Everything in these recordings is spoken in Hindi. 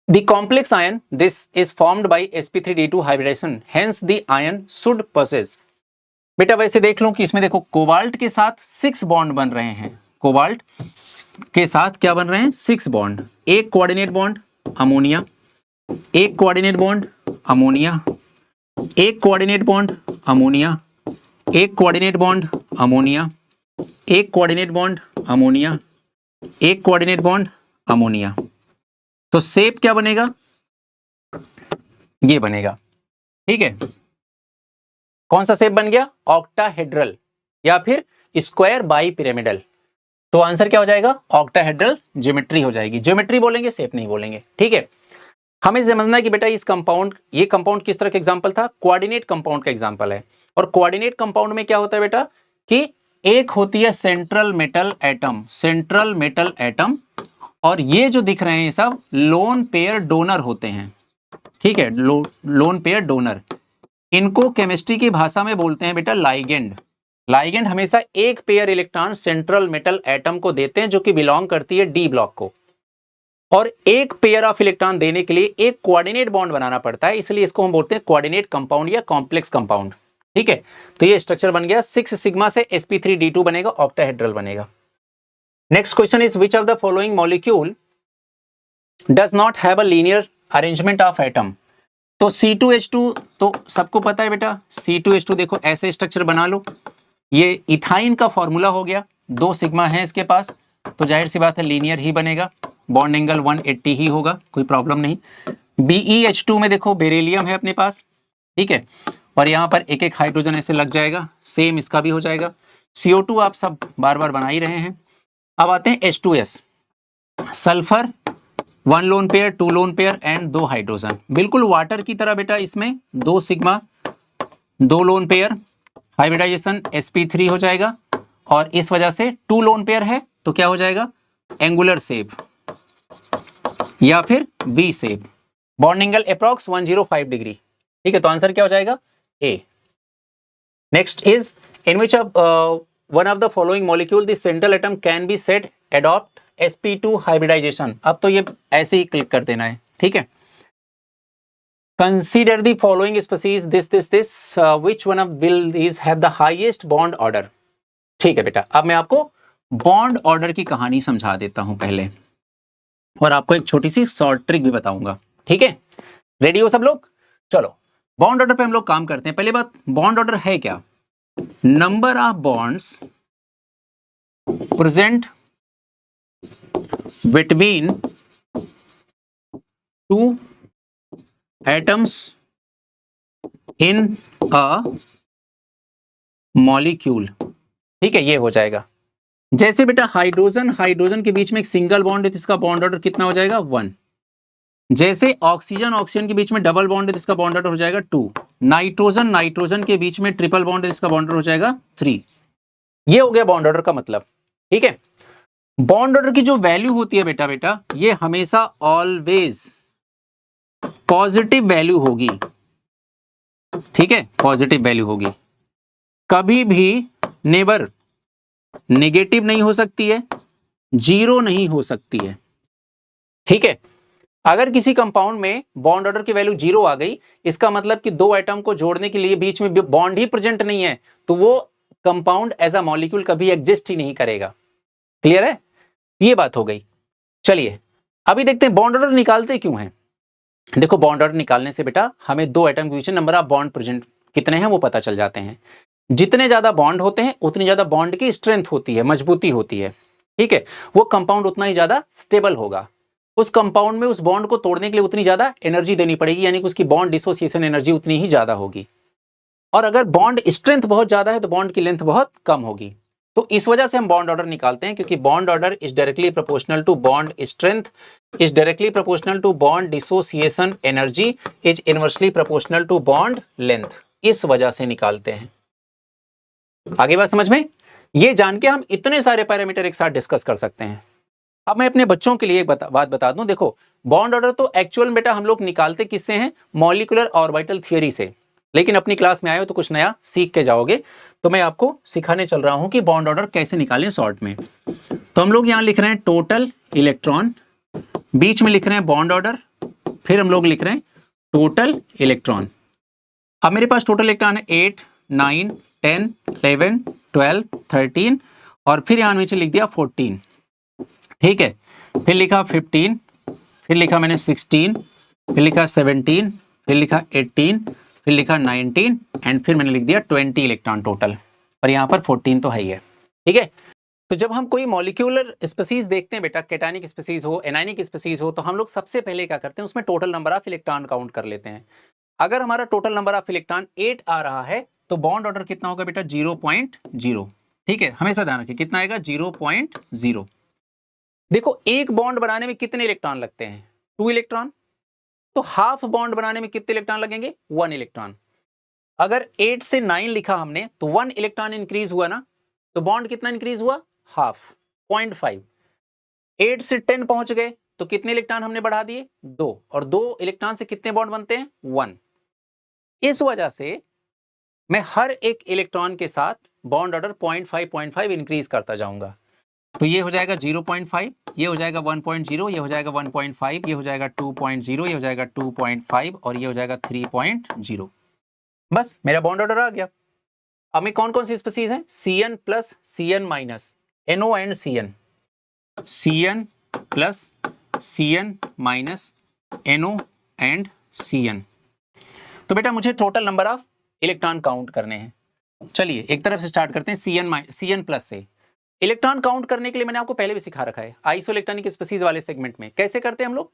The complex ion, this is formed by sp3d2 hybridization, hence the ion should possess. बेटा वैसे देख लो कि इसमें देखो कोबाल्ट के साथ 6 बॉन्ड बन रहे हैं, कोबाल्ट के साथ क्या बन रहे हैं 6 बॉन्ड, एक कोऑर्डिनेट बॉन्ड अमोनिया, एक कोऑर्डिनेट बॉन्ड अमोनिया, एक कोऑर्डिनेट बॉन्ड अमोनिया, एक कोऑर्डिनेट बॉन्ड अमोनिया, एक कोऑर्डिनेट बॉन्ड अमोनिया, एक कोऑर्डिनेट बॉन्ड अमोनिया। तो शेप क्या बनेगा, ये बनेगा, ठीक है। कौन सा शेप बन गया, ऑक्टाहेड्रल या फिर स्क्वायर बाई पिरामिडल। तो आंसर क्या हो जाएगा, ऑक्टाहेड्रल ज्योमेट्री हो जाएगी। ज्योमेट्री बोलेंगे, शेप नहीं बोलेंगे, ठीक है। हमें समझना है कि बेटा इस कंपाउंड, ये कंपाउंड किस तरह का एग्जांपल था, कोऑर्डिनेट कंपाउंड का एग्जांपल है। और कोऑर्डिनेट कंपाउंड में क्या होता है बेटा कि एक होती है central metal atom, central metal atom, और ये जो दिख रहे हैं सब लोन पेयर डोनर होते हैं, ठीक है, लोन पेयर डोनर। इनको केमिस्ट्री की भाषा में बोलते हैं बेटा लाइगेंड। लाइगेंड हमेशा एक pair electron central metal atom को देते हैं जो कि बिलोंग करती है डी ब्लॉक को, और एक पेयर ऑफ इलेक्ट्रॉन देने के लिए एक कोऑर्डिनेट बॉन्ड बनाना पड़ता है, इसलिए इसको हम बोलते हैं कोऑर्डिनेट कंपाउंड या कॉम्प्लेक्स कंपाउंड, ठीक है। तो ये स्ट्रक्चर बन गया, 6 सिग्मा से sp3d2 बनेगा, ऑक्टाहेड्रल बनेगा। Next question is which of the following molecule does not have a linear arrangement of atom. तो C2H2 तो सबको पता है बेटा, C2H2 देखो ऐसे स्ट्रक्चर बना लो, ये इथाइन का फॉर्मूला हो गया, 2 सिग्मा है इसके पास, तो जाहिर सी बात है लीनियर ही बनेगा, बॉन्ड एंगल 180 ही होगा, कोई प्रॉब्लम नहीं। BeH2 में देखो बेरिलियम है अपने पास, ठीक है, और यहाँ पर एक एक हाइड्रोजन ऐसे लग जाएगा, सेम इसका भी हो जाएगा। CO2 आप सब बार बार बना ही रहे हैं। अब आते हैं H2S, sulphur 1 lone pair, 2 lone pair and 2 hydrogen, बिल्कुल वाटर की तरह बेटा, इसमें 2 sigma 2 lone pair, hybridisation sp3 हो जाएगा, और इस वजह से 2 लोन पेयर है तो क्या हो जाएगा एंगुलर शेप या फिर V shape, bond angle approx 105 degree, ठीक है। तो आंसर क्या हो जाएगा A। Next is in which of one of the following molecule the central atom can be said adopt sp2 hybridisation. अब तो ये ऐसे ही क्लिक कर देना है, ठीक है। Consider the following species this which one of will these have the highest bond order. ठीक है बेटा, अब मैं आपको बॉन्ड ऑर्डर की कहानी समझा देता हूं पहले, और आपको एक छोटी सी शॉर्ट ट्रिक भी बताऊंगा, ठीक है। रेडी हो सब लोग, चलो बॉन्ड ऑर्डर पे हम लोग काम करते हैं। पहले बात, बॉन्ड ऑर्डर है क्या, number of bonds present between 2 atoms in a molecule, ठीक है, ये हो जाएगा। जैसे बेटा हाइड्रोजन हाइड्रोजन के बीच में एक सिंगल बॉन्ड है तो इसका बॉन्ड ऑर्डर कितना हो जाएगा 1। जैसे ऑक्सीजन ऑक्सीजन के बीच में डबल बॉन्ड है तो इसका बॉन्ड ऑर्डर हो जाएगा 2। नाइट्रोजन नाइट्रोजन के बीच में ट्रिपल बॉन्ड है, इसका बॉन्ड ऑर्डर हो जाएगा 3। ये हो गया बॉन्ड ऑर्डर का मतलब, ठीक है। बॉन्ड ऑर्डर की जो वैल्यू होती है बेटा ये हमेशा ऑलवेज पॉजिटिव वैल्यू होगी, ठीक है, पॉजिटिव वैल्यू होगी, कभी भी नेवर नेगेटिव नहीं हो सकती है, जीरो नहीं हो सकती है, ठीक है। अगर किसी कंपाउंड में बॉन्ड ऑर्डर की वैल्यू 0 आ गई, इसका मतलब कि 2 एटम को जोड़ने के लिए बीच में बॉन्ड ही प्रेजेंट नहीं है, तो वो कंपाउंड एज अ मॉलिक्यूल कभी एग्जिस्ट ही नहीं करेगा। क्लियर है, ये बात हो गई। चलिए अभी देखते हैं बॉन्ड ऑर्डर निकालते क्यों हैं। देखो बॉन्ड ऑर्डर निकालने से बेटा हमें 2 एटम के बीच में नंबर ऑफ बॉन्ड प्रेजेंट कितने हैं वो पता चल जाते हैं। जितने ज्यादा बॉन्ड होते हैं उतनी ज्यादा बॉन्ड की स्ट्रेंथ होती है, मजबूती होती है, ठीक है। वो कंपाउंड उतना ही ज्यादा स्टेबल होगा। उस कंपाउंड में उस बॉन्ड को तोड़ने के लिए उतनी ज्यादा एनर्जी देनी पड़ेगी, यानी कि उसकी बॉन्ड डिसोसिएशन एनर्जी उतनी ही ज्यादा होगी। और अगर बॉन्ड स्ट्रेंथ बहुत ज्यादा है तो बॉन्ड की लेंथ बहुत कम होगी। तो इस वजह से हम बॉन्ड ऑर्डर निकालते हैं, क्योंकि bond order is directly proportional to bond strength, is directly proportional to bond dissociation energy, is inversely proportional to bond length. इस वजह से निकालते हैं। आगे बात समझ में, ये जान के हम इतने सारे पैरामीटर एक साथ डिस्कस कर सकते हैं। अब मैं अपने बच्चों के लिए एक बात बता दूं, देखो बॉन्ड ऑर्डर तो एक्चुअल बेटा हम लोग निकालते किससे हैं, मॉलिक्यूलर ऑर्बिटल थियरी से, लेकिन अपनी क्लास में आए हो तो कुछ नया सीख के जाओगे। तो मैं आपको सिखाने चल रहा हूं कि बॉन्ड ऑर्डर कैसे निकालें शॉर्ट में। तो हम लोग यहां लिख रहे हैं टोटल इलेक्ट्रॉन, बीच में लिख रहे हैं बॉन्ड ऑर्डर, फिर हम लोग लिख रहे हैं टोटल इलेक्ट्रॉन। अब मेरे पास टोटल इलेक्ट्रॉन है 8, 9, 10, 11, 12, 13 और फिर यहां नीचे लिख दिया 14। ठीक है, फिर लिखा 15, फिर लिखा मैंने 16, फिर लिखा 17, फिर लिखा 18, फिर लिखा 19 एंड फिर मैंने लिख दिया 20 इलेक्ट्रॉन टोटल। और यहाँ पर 14 तो है ही है। ठीक है, तो जब हम कोई मॉलिक्यूलर स्पीसीज देखते हैं बेटा, कैटायनिक स्पीसीज हो, एनायनिक स्पीसीज हो, तो हम लोग सबसे पहले क्या करते हैं, उसमें total number of electron count कर लेते हैं। अगर हमारा टोटल नंबर ऑफ इलेक्ट्रॉन 8 आ रहा है तो बॉन्ड ऑर्डर कितना होगा बेटा, 0.0। ठीक है, हमेशा ध्यान रखिए कितना आएगा, 0.0। देखो एक बॉन्ड बनाने में कितने इलेक्ट्रॉन लगते हैं, 2 इलेक्ट्रॉन। तो हाफ बॉन्ड बनाने में कितने इलेक्ट्रॉन लगेंगे, 1 इलेक्ट्रॉन। अगर 8 से 9 लिखा हमने तो 1 इलेक्ट्रॉन इंक्रीज हुआ ना, तो बॉन्ड कितना इंक्रीज हुआ, हाफ, 0.5। 8 से 10 पहुंच गए तो कितने इलेक्ट्रॉन हमने बढ़ा दिए, 2, और 2 इलेक्ट्रॉन से कितने बॉन्ड बनते हैं, 1। इस वजह से मैं हर एक इलेक्ट्रॉन के साथ बॉन्ड ऑर्डर 0.5 इंक्रीज करता जाऊंगा। तो ये हो जाएगा 0.5, ये हो जाएगा 1.0, ये हो जाएगा 1.5, ये हो जाएगा 2.0, ये हो जाएगा 2.5 और ये हो जाएगा 3.0। बस मेरा बॉन्ड ऑर्डर आ गया। अब में कौन कौन सी स्पीसीज है, Cn plus Cn minus, NO and Cn, Cn plus Cn minus, NO and Cn। तो बेटा मुझे total number of electron count करने हैं। चलिए एक तरफ से स्टार्ट करते हैं, Cn प्लस से। इलेक्ट्रॉन काउंट करने के लिए मैंने आपको पहले भी सिखा रखा है आइसोइलेक्ट्रॉनिक स्पीसीज वाले सेगमेंट में। कैसे करते हैं हम लोग,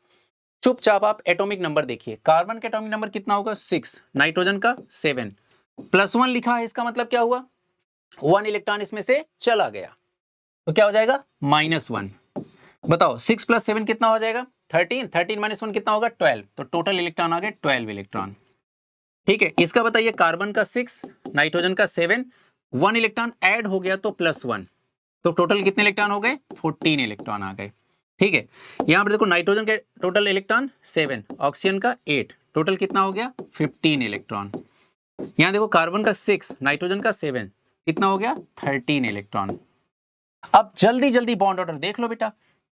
चुपचाप आप एटॉमिक नंबर देखिए। कार्बन का एटॉमिक नंबर कितना होगा, 6, नाइट्रोजन का 7, +1 लिखा है, इसका मतलब क्या हुआ, 1 इलेक्ट्रॉन इसमें से चला गया, तो क्या हो जाएगा, -1। बताओ 6 + 7 कितना हो जाएगा, 13, 13 - 1 कितना होगा, 12। तो टोटल इलेक्ट्रॉन आ गए 12 इलेक्ट्रॉन। ठीक है, इसका बताइए, कार्बन का 6, नाइट्रोजन का 7, 1 इलेक्ट्रॉन ऐड हो गया तो +1, तो टोटल कितने इलेक्ट्रॉन हो गए, 14 इलेक्ट्रॉन आ गए। ठीक है, यहां पर देखो नाइट्रोजन के टोटल इलेक्ट्रॉन 7, ऑक्सीजन का 8, टोटल कितना हो गया, 15 इलेक्ट्रॉन। यहां देखो कार्बन का 6, नाइट्रोजन का 7, कितना हो गया, 13 इलेक्ट्रॉन। अब जल्दी जल्दी बॉन्ड ऑर्डर देख लो बेटा,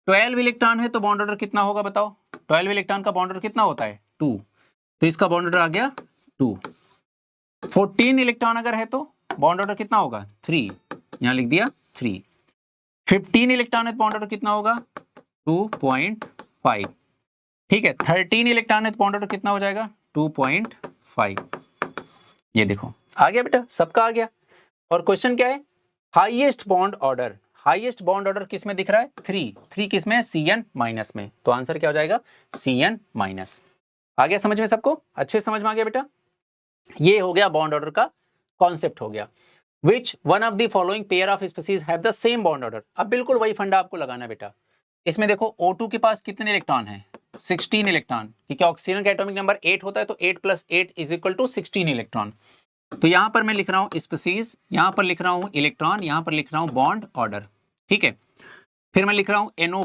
12 इलेक्ट्रॉन है तो बॉन्ड ऑर्डर कितना होगा बताओ, 12 इलेक्ट्रॉन का बॉन्ड ऑर्डर कितना होता है, 2, तो इसका बॉन्ड ऑर्डर आ गया 2। 14 इलेक्ट्रॉन अगर है तो बॉन्ड ऑर्डर कितना होगा, 3, यहां लिख दिया 3। 15 इलेक्ट्रॉन है तो बॉन्ड ऑर्डर कितना होगा, 2.5। ठीक है, 13 इलेक्ट्रॉन है तो बॉन्ड ऑर्डर कितना हो जाएगा, 2.5। ये देखो आ गया बेटा, सबका आ गया। और क्वेश्चन क्या है, highest bond order, highest bond order किस में दिख रहा है, 3 किस में है, Cn माइनस में। तो आंसर क्या हो जाएगा, Cn माइनस। आ गया समझ में सबको, अच्छे समझ में आ गया बेटा। ये हो गया बॉन्ड ऑर्डर का कॉन्सेप्ट हो गया। Which one of the following pair of species have the same bond order? अब बिल्कुल वही फंडा आपको लगाना बेटा। इसमें देखो O2 के पास कितने इलेक्ट्रॉन हैं, 16 इलेक्ट्रॉन, क्योंकि ऑक्सीजन का एटॉमिक नंबर 8 होता है तो 8 + 8 = 16 इलेक्ट्रॉन। तो यहां पर मैं लिख रहा हूं स्पीसीज, यहां पर लिख रहा हूं इलेक्ट्रॉन, यहां पर लिख रहा हूं बॉन्ड ऑर्डर। ठीक है, फिर मैं लिख रहा हूं NO+।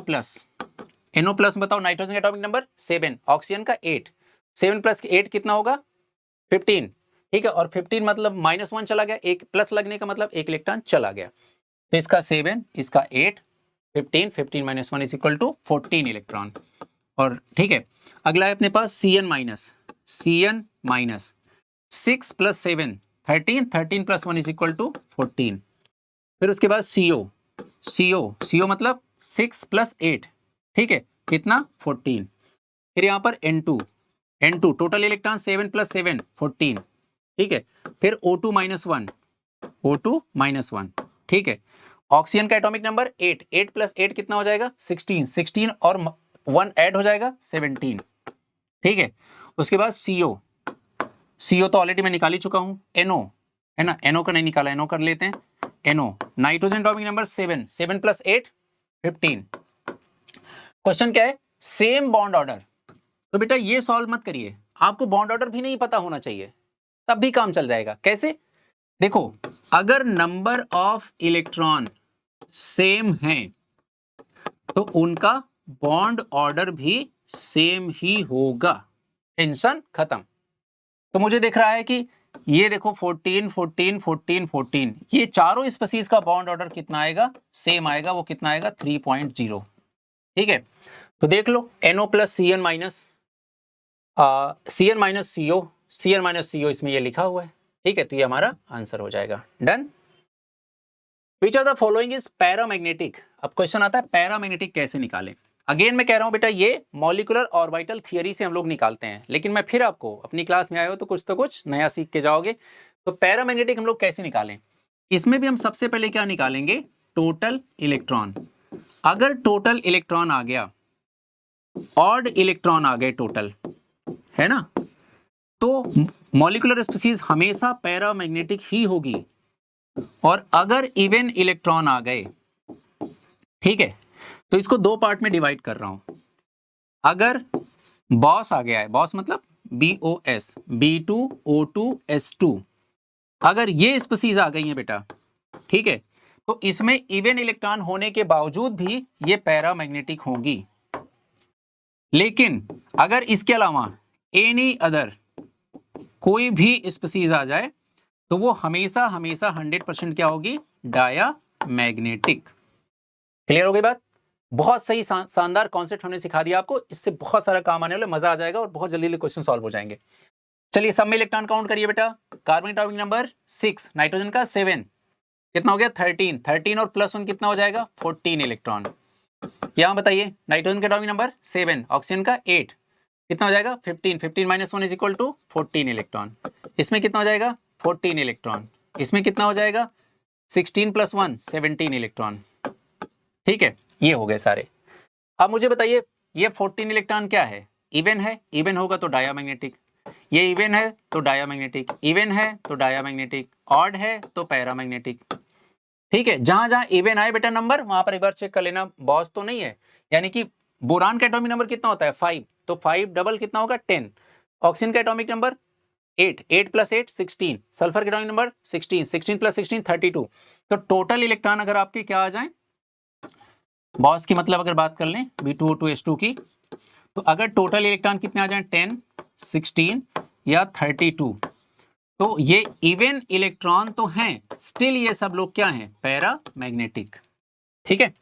बताओ, नाइट्रोजन का एटॉमिक नंबर 7, ऑक्सीजन का 8, 7 + 8 कितना होगा, 15। ठीक है, और 15 मतलब -1 चला गया, एक प्लस लगने का मतलब 1 इलेक्ट्रॉन चला गया। तो इसका 7, इसका 8, 15, 15 - 1 = 14 इलेक्ट्रॉन। और ठीक है, अगला है अपने पास Cn माइनस, 6 + 7, 13, 13 + 1 = 14। फिर उसके बाद CO मतलब 6 + 8, ठीक है, कितना, 14। फिर यहाँ पर N2 टोटल इलेक्ट्रॉन 7 + 7, 14। ठीक है, फिर O2 - 1, ठीक है। ऑक्सीजन का एटॉमिक नंबर 8, 8 + 8 कितना हो जाएगा, 16 और 1 ऐड हो जाएगा 17। ठीक है, उसके बाद CO तो ऑलरेडी मैं निकाल ही चुका हूं। NO है ना, NO का नहीं निकाला, NO कर लेते हैं। NO nitrogen atomic number 7, 7 + 8, 15। Question क्या है, सेम बॉन्ड ऑर्डर। तो बेटा ये सॉल्व मत करिए, आपको बॉन्ड ऑर्डर भी नहीं पता होना चाहिए, तब भी काम चल जाएगा। कैसे, देखो अगर नंबर ऑफ इलेक्ट्रॉन सेम है तो उनका बॉन्ड ऑर्डर भी सेम ही होगा, टेंशन खत्म। तो मुझे दिख रहा है कि ये देखो 14, 14, 14, 14, ये चारों स्पीसीज का बॉन्ड ऑर्डर कितना आएगा, सेम आएगा। वो कितना आएगा, 3.0। ठीक है, तो देख लो NO + Cn minus, Cn minus CO, Cn minus CO इसमें ये लिखा हुआ है, ठीक है, तो ये हमारा आंसर हो जाएगा। Done. Which of the following is paramagnetic. अब क्वेश्चन आता है पैरामैग्नेटिक कैसे निकालें। अगेन मैं कह रहा हूं बेटा, ये मॉलिक्यूलर ऑर्बिटल थियरी से हम लोग निकालते हैं, लेकिन मैं फिर आपको, अपनी क्लास में आए हो तो कुछ नया सीख के जाओगे। तो पैरामैग्नेटिक हम लोग कैसे निकालें, इसमें भी हम सबसे पहले क्या निकालेंगे, टोटल इलेक्ट्रॉन। अगर टोटल इलेक्ट्रॉन आ गया, ऑड इलेक्ट्रॉन आ गए टोटल, है ना, तो मॉलिक्यूलर स्पीसीज हमेशा पैरामैग्नेटिक ही होगी। और अगर इवन इलेक्ट्रॉन आ गए, ठीक है, तो इसको दो पार्ट में डिवाइड कर रहा हूं। अगर बॉस आ गया है, बॉस मतलब BOS, B2O2S2, अगर ये स्पीसीज आ गई है बेटा, ठीक है, तो इसमें इवन इलेक्ट्रॉन होने के बावजूद भी ये पैरामैग्नेटिक होंगी। लेकिन अगर इसके अलावा एनी अदर कोई भी स्पीसीज आ जाए, तो वो हमेशा हमेशा 100% क्या होगी, डायामैग्नेटिक। क्लियर हो गई बात। बहुत सही शानदार कॉन्सेप्ट हमने सिखा दिया आपको, इससे बहुत सारा काम आने वाला, मजा आ जाएगा और बहुत जल्दी क्वेश्चन सॉल्व हो जाएंगे। चलिए सब में इलेक्ट्रॉन काउंट करिए बेटा। कार्बन एटॉमिक नंबर 6, नाइट्रोजन का 7, कितना हो गया 13, 13 और +1 कितना हो जाएगा 14 इलेक्ट्रॉन। यहां बताइए नाइट्रोजन का एटॉमिक नंबर 7, ऑक्सीजन का 8, कितना हो जाएगा 15, 15 - 1 = 14 इलेक्ट्रॉन। इसमें कितना हो जाएगा 14 इलेक्ट्रॉन। इसमें कितना हो जाएगा 16 + 1 17 इलेक्ट्रॉन। ठीक है, ये हो गए सारे। अब मुझे बताइए ये 14 इलेक्ट्रॉन क्या है, इवन है, इवन होगा तो डायामैग्नेटिक, ये इवन है तो डायामैग्नेटिक, इवन है तो डायामैग्नेटिक, ऑड है तो पैरामैग्नेटिक। ठीक है, जहां जहां इवन आए बेटा नंबर, वहां पर एक बार चेक कर लेना, बॉस तो नहीं है। यानी कि बोरान का एटॉमिक नंबर कितना होता है 5, तो 5 डबल कितना होगा 10। ऑक्सीजन का एटॉमिक नंबर 8, 8 + 8 16। सल्फर का एटॉमिक नंबर 16, 16 + 16 32। तो टोटल इलेक्ट्रॉन अगर आपके क्या आ जाए बॉस की, मतलब अगर बात कर लें B2O2S2 की, तो अगर टोटल इलेक्ट्रॉन कितने आ जाए 10, 16 या 32, तो ये इवन इलेक्ट्रॉन तो हैं, स्टिल ये सब लोग क्या हैं, पैरामैग्नेटिक। ठीक है,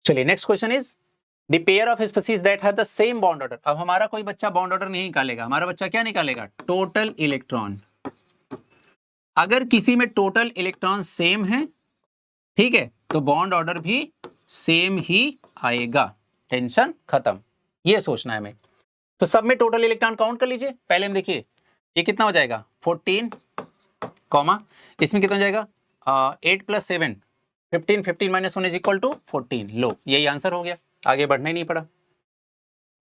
चलिए next question is the pair of species that have the same bond order. अब हमारा कोई बच्चा बॉन्ड ऑर्डर नहीं निकालेगा, हमारा बच्चा क्या निकालेगा, टोटल इलेक्ट्रॉन। अगर किसी में टोटल इलेक्ट्रॉन सेम है, ठीक है, तो बॉन्ड ऑर्डर भी सेम ही आएगा, टेंशन खत्म। ये सोचना है हमें। तो सब में टोटल इलेक्ट्रॉन काउंट कर लीजिए। पहले हम देखिए ये कितना हो जाएगा 14, कॉमा इसमें कितना हो जाएगा 8 + 7 15, 15 - 1 = 14। लो यही आंसर हो गया, आगे बढ़ना ही नहीं पड़ा।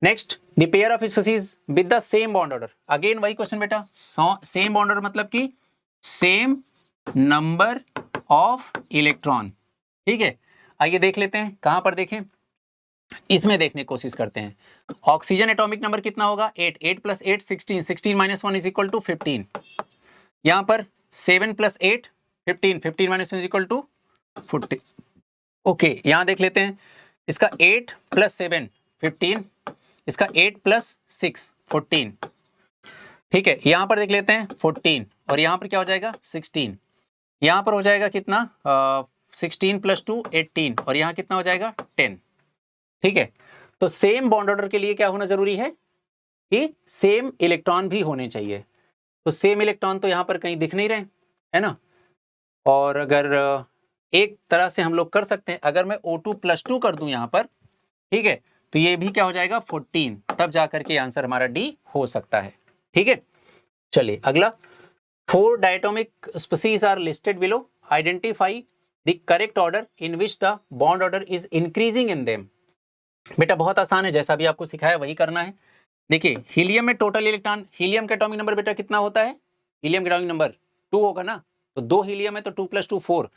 Next the pair of species with the same bond order. Again वही क्वेश्चन बेटा, सेम बॉन्ड ऑर्डर मतलब कि सेम नंबर ऑफ इलेक्ट्रॉन। ठीक है, आइए देख लेते हैं, कहां पर देखें, इसमें देखने की कोशिश करते हैं। ऑक्सीजन एटॉमिक नंबर कितना होगा 8, 8 + 8 16, 16 - 1 = 15। यहां पर 7 + 8 15, 15 - 1 = 40। ओके, यहां देख लेते हैं, इसका 8 + 7 15, इसका 8 + 6 14। ठीक है, यहां पर देख लेते हैं 14, और यहां पर क्या हो जाएगा 16। यहां पर हो जाएगा कितना 16 + 2 18, और यहां कितना हो जाएगा 10। ठीक है, तो सेम बॉन्ड ऑर्डर के लिए क्या होना जरूरी है कि सेम इलेक्ट्रॉन भी होने चाहिए। तो सेम इलेक्ट्रॉन तो यहां पर कहीं दिख नहीं रहे, है ना। और अगर एक तरह से हम लोग कर सकते हैं, अगर मैं O2 + 2 कर दूं यहां पर, ठीक है, तो ये भी क्या हो जाएगा 14, तब जाकर के आंसर हमारा डी हो सकता है। ठीक है, चलिए अगला, 4 diatomic species are listed below, identify the correct order in which the bond order is increasing in them. बेटा बहुत आसान है, जैसा भी आपको सिखाया वही करना है। देखिए हीलियम में टोटल इलेक्ट्रॉन, हीलियम का एटॉमिक नंबर बेटा कितना होता है, हीलियम का एटॉमिक नंबर 2 होगा ना, तो 2 हीलियम है तो 2 + 2 4,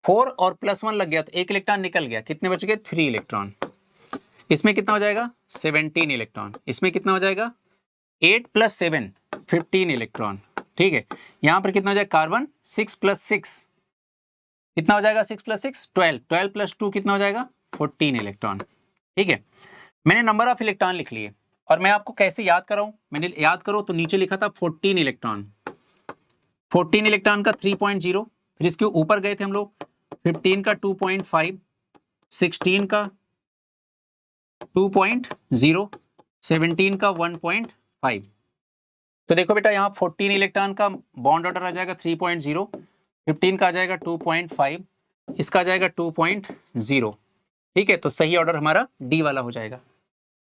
4 और +1 लग गया तो 1 इलेक्ट्रॉन निकल गया, कितने बच गए 3 इलेक्ट्रॉन। इसमें कितना हो जाएगा 17 इलेक्ट्रॉन। इसमें कितना हो जाएगा 8 + 7 15 इलेक्ट्रॉन। ठीक है, यहां पर कितना हो जाएगा कार्बन 6 + 6 कितना हो जाएगा 6 + 6 12, 12 + 2 कितना हो जाएगा 14 इलेक्ट्रॉन। ठीक है, मैंने नंबर ऑफ इलेक्ट्रॉन लिख लिए, और मैं आपको कैसे याद कराऊं, मैंने याद करो तो नीचे लिखा था 14 इलेक्ट्रॉन, 14 इलेक्ट्रॉन का 3.0, फिर इसके ऊपर गए थे हम लोग 15 का 2.5, 16 का 2.0, 17 का 1.5, 2.5। तो देखो बेटा यहाँ 14 इलेक्ट्रॉन का बॉन्ड ऑर्डर आ जाएगा 3.0, 15 का आ जाएगा 2.5, इसका आ जाएगा 2.0। ठीक है, तो सही ऑर्डर हमारा डी वाला हो जाएगा।